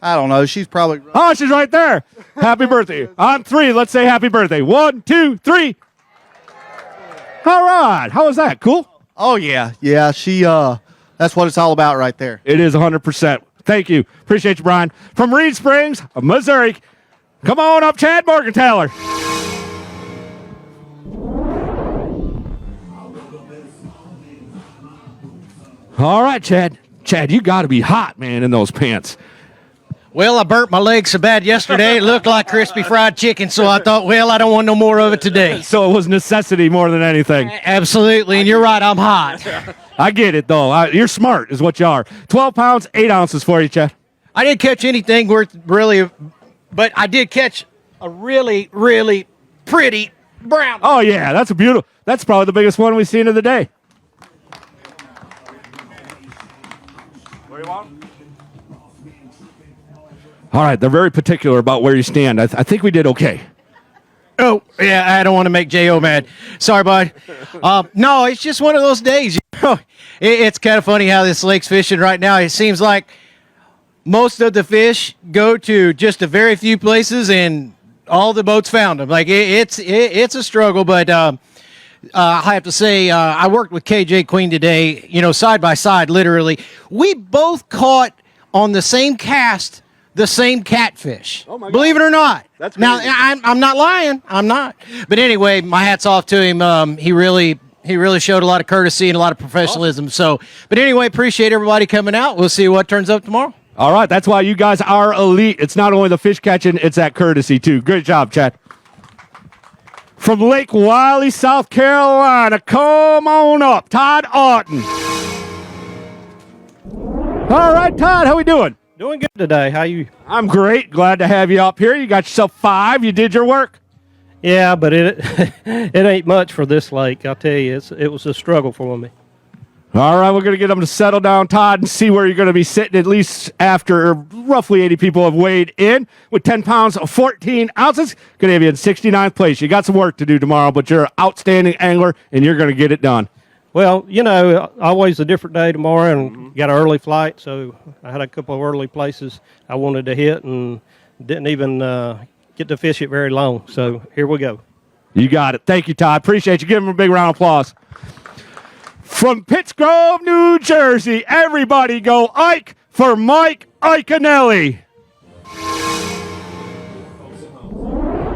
I don't know. She's probably. Oh, she's right there. Happy birthday. On 3, let's say happy birthday. 1, 2, 3. All right. How was that? Cool? Oh, yeah. Yeah, she, that's what it's all about right there. It is 100%. Thank you. Appreciate you, Brian. From Reed Springs, Missouri, come on up, Chad Morgenthaler. All right, Chad. Chad, you got to be hot, man, in those pants. Well, I burnt my leg so bad yesterday, it looked like crispy fried chicken, so I thought, well, I don't want no more of it today. So it was necessity more than anything. Absolutely, and you're right, I'm hot. I get it, though. You're smart is what you are. 12 pounds, 8 ounces for you, Chad. I didn't catch anything worth really, but I did catch a really, really pretty brown. Oh, yeah, that's probably the biggest one we've seen of the day. Where you want? All right, they're very particular about where you stand. I think we did okay. Oh, yeah, I don't want to make J.O. mad. Sorry, bud. No, it's just one of those days. You know? It's kind of funny how this lake's fishing right now. It seems like most of the fish go to just a very few places, and all the boats found them. Like, it's a struggle, but I have to say, I worked with KJ Queen today, side by side, literally. We both caught on the same cast the same catfish. Oh my God. Believe it or not. That's now, I'm not lying. I'm not. But anyway, my hat's off to him. He really showed a lot of courtesy and a lot of professionalism. Awesome. So, but anyway, appreciate everybody coming out. We'll see what turns up tomorrow. All right, that's why you guys are elite. It's not only the fish catching, it's that courtesy too. Great job, Chad. From Lake Wiley, South Carolina, come on up, Todd Otten. All right, Todd, how we doing? Doing good today. How you? I'm great. Glad to have you up here. You got yourself 5. You did your work. Yeah, but it ain't much for this lake. I'll tell you, it was a struggle for me. All right, we're going to get them to settle down, Todd, and see where you're going to be sitting, at least after roughly 80 people have weighed in with 10 pounds, 14 ounces. Going to have you in 69th place. You got some work to do tomorrow, but you're an outstanding angler, and you're going to get it done. Well, always a different day tomorrow, and got an early flight, so I had a couple of early places I wanted to hit and didn't even get to fish it very long. So here we go. You got it. Thank you, Todd. Appreciate you. Give him a big round of applause. From Pittsgrove, New Jersey, everybody go Ike for Mike Iconelli.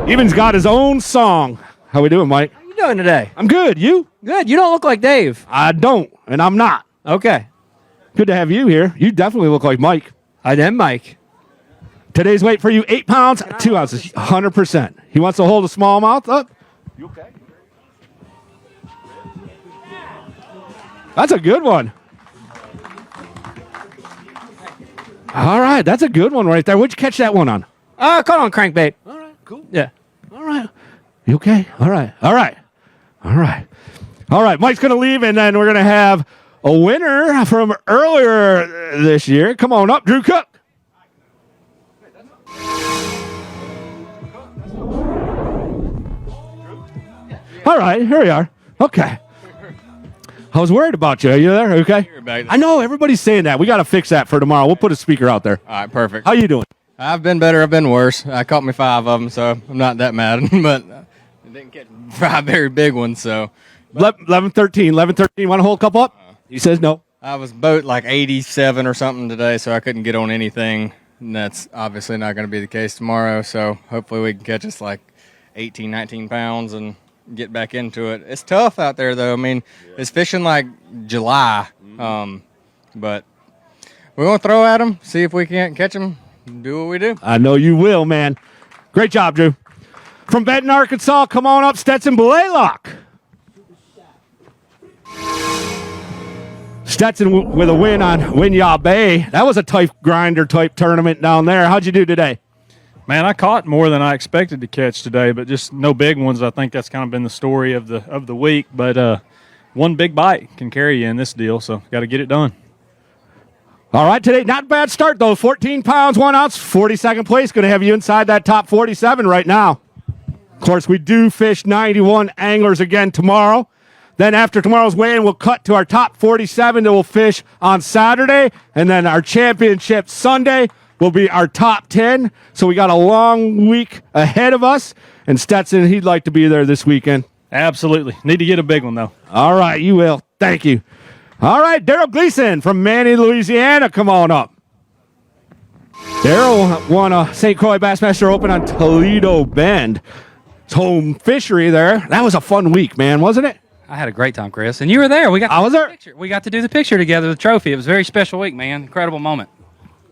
Even's got his own song. How we doing, Mike? How you doing today? I'm good. You? Good. You don't look like Dave. I don't, and I'm not. Okay. Good to have you here. You definitely look like Mike. I am Mike. Today's weight for you, 8 pounds, 2 ounces, 100%. He wants to hold a smallmouth up. You okay? That's a good one. All right, that's a good one right there. Where'd you catch that one on? Caught on crankbait. All right, cool. Yeah. All right. You okay? All right. Mike's going to leave, and then we're going to have a winner from earlier this year. Come on up, Drew Cook. All right, here we are. Okay. I was worried about you. Are you there? Okay. I know everybody's saying that. We got to fix that for tomorrow. We'll put a speaker out there. All right, perfect. How you doing? I've been better. I've been worse. I caught me 5 of them, so I'm not that mad. But I didn't catch 5 very big ones. So 11-13. Want to hold a couple up? He says no. I was boat like 87 or something today, so I couldn't get on anything. and that's obviously not going to be the case tomorrow. So hopefully we can catch us like 18, 19 pounds and get back into it. It's tough out there, though. I mean, it's fishing like July, but we're going to throw at them, see if we can't catch them, do what we do. I know you will, man. Great job, Drew. From Benton, Arkansas, come on up, Stetson Blaylock. Stetson with a win on Winyah Bay. That was a tough grinder type tournament down there. How'd you do today? Man, I caught more than I expected to catch today, but just no big ones. I think that's kind of been the story of the week. But one big bite can carry you in this deal, so got to get it done. All right, today, not a bad start, though. 14 pounds, 1 ounce, 42nd place. Going to have you inside that top 47 right now. Of course, we do fish 91 anglers again tomorrow. Then after tomorrow's weigh-in, we'll cut to our top 47 that will fish on Saturday. And then our championship Sunday will be our top 10. So we got a long week ahead of us. And Stetson, he'd like to be there this weekend. Absolutely. Need to get a big one, though. All right, you will. Thank you. All right, Daryl Gleason from Manny, Louisiana, come on up. Daryl won a St. Croix Bassmaster Open on Toledo Bend. It's home fishery there. That was a fun week, man, wasn't it? I had a great time, Chris. And you were there. I was there. We got to do the picture together, the trophy. It was a very special week, man. Incredible moment.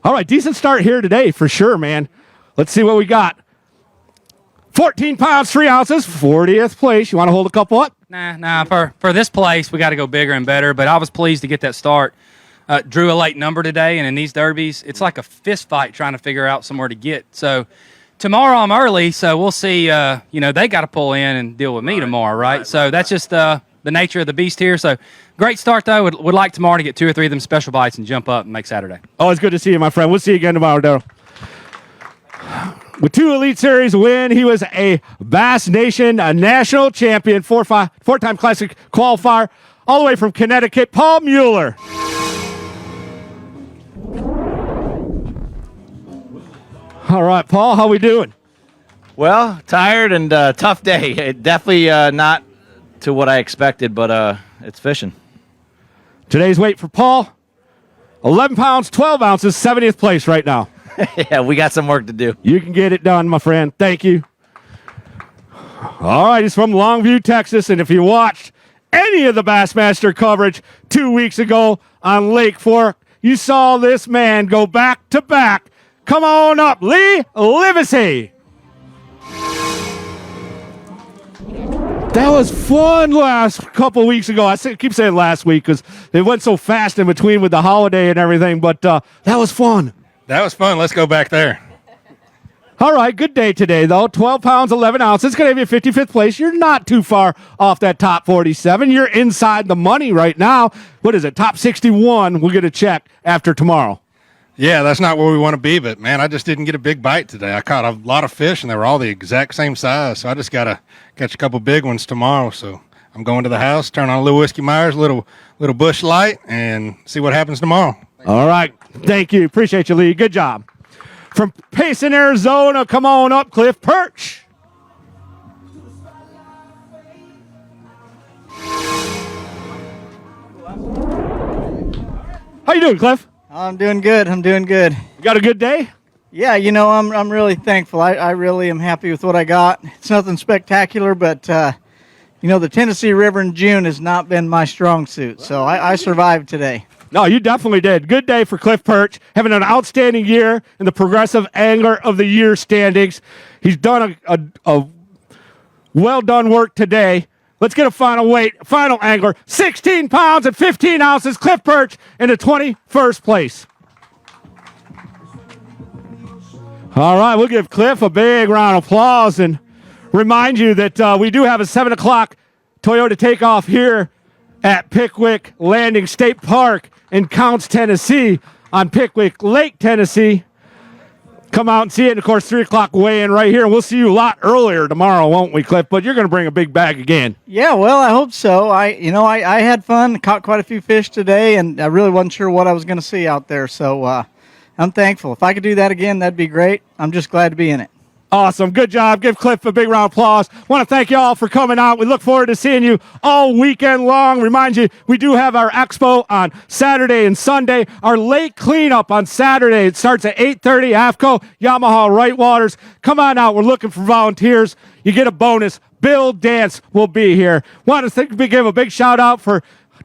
All right, decent start here today for sure, man. Let's see what we got. 14 pounds, 3 ounces, 40th place. You want to hold a couple up? Nah. For this place, we got to go bigger and better. But I was pleased to get that start. Drew a late number today, and in these derbies, it's like a fist fight trying to figure out somewhere to get. So tomorrow I'm early, so we'll see. They got to pull in and deal with me tomorrow, right? So that's just the nature of the beast here. So great start, though. Would like tomorrow to get 2 or 3 of them special bites and jump up and make Saturday. Always good to see you, my friend. We'll see you again tomorrow, Daryl. With 2 Elite Series win, he was a Bass Nation national champion, four-time Classic qualifier, all the way from Connecticut, Paul Mueller. All right, Paul, how we doing? Well, tired and tough day. Definitely not to what I expected, but it's fishing. Today's weight for Paul, 11 pounds, 12 ounces, 70th place right now. Yeah, we got some work to do. You can get it done, my friend. Thank you. All right, he's from Longview, Texas, and if you watched any of the Bassmaster coverage 2 weeks ago on Lake Fork, you saw this man go back to back. Come on up, Lee Livesey. That was fun last couple weeks ago. I keep saying last week because it went so fast in between with the holiday and everything, but that was fun. That was fun. Let's go back there. All right, good day today, though. 12 pounds, 11 ounces. It's going to have you 55th place. You're not too far off that top 47. You're inside the money right now. What is it, top 61? We'll get a check after tomorrow. Yeah, that's not where we want to be, but, man, I just didn't get a big bite today. I caught a lot of fish, and they were all the exact same size, so I just got to catch a couple big ones tomorrow. So I'm going to the house, turn on a little Whiskey Myers, little Bush Light, and see what happens tomorrow. All right. Thank you. Appreciate you, Lee. Good job. From Payson, Arizona, come on up, Cliff Perch. How you doing, Cliff? I'm doing good. You got a good day? Yeah, I'm really thankful. I really am happy with what I got. It's nothing spectacular, but the Tennessee River in June has not been my strong suit, so I survived today. No, you definitely did. Good day for Cliff Perch, having an outstanding year in the Progressive Angler of the Year standings. He's done a well-done work today. Let's get a final weight. Final angler, 16 pounds and 15 ounces, Cliff Perch in the 21st place. All right, we'll give Cliff a big round of applause and remind you that we do have a 7 o'clock Toyota takeoff here at Pickwick Landing State Park in Counce, Tennessee, on Pickwick Lake, Tennessee. Come out and see it. And, of course, 3 o'clock weigh-in right here. We'll see you a lot earlier tomorrow, won't we, Cliff? But you're going to bring a big bag again. Yeah, well, I hope so. I had fun, caught quite a few fish today, and I really wasn't sure what I was going to see out there. So I'm thankful. If I could do that again, that'd be great. I'm just glad to be in it. Awesome. Good job. Give Cliff a big round of applause. Want to thank you all for coming out. We look forward to seeing you all weekend long. Remind you, we do have our expo on Saturday and Sunday. Our lake cleanup on Saturday. It starts at 8:30. AFCO, Yamaha, Right Waters. Come on out. We're looking for volunteers. You get a bonus. Bill Dance will be here. Want to give a big shout out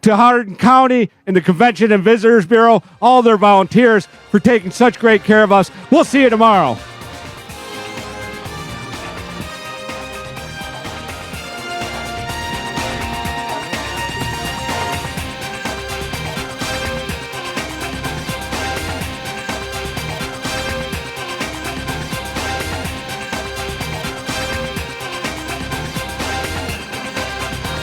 to Hardin County and the Convention and Visitors Bureau, all their volunteers for taking such great care of us. We'll see you tomorrow.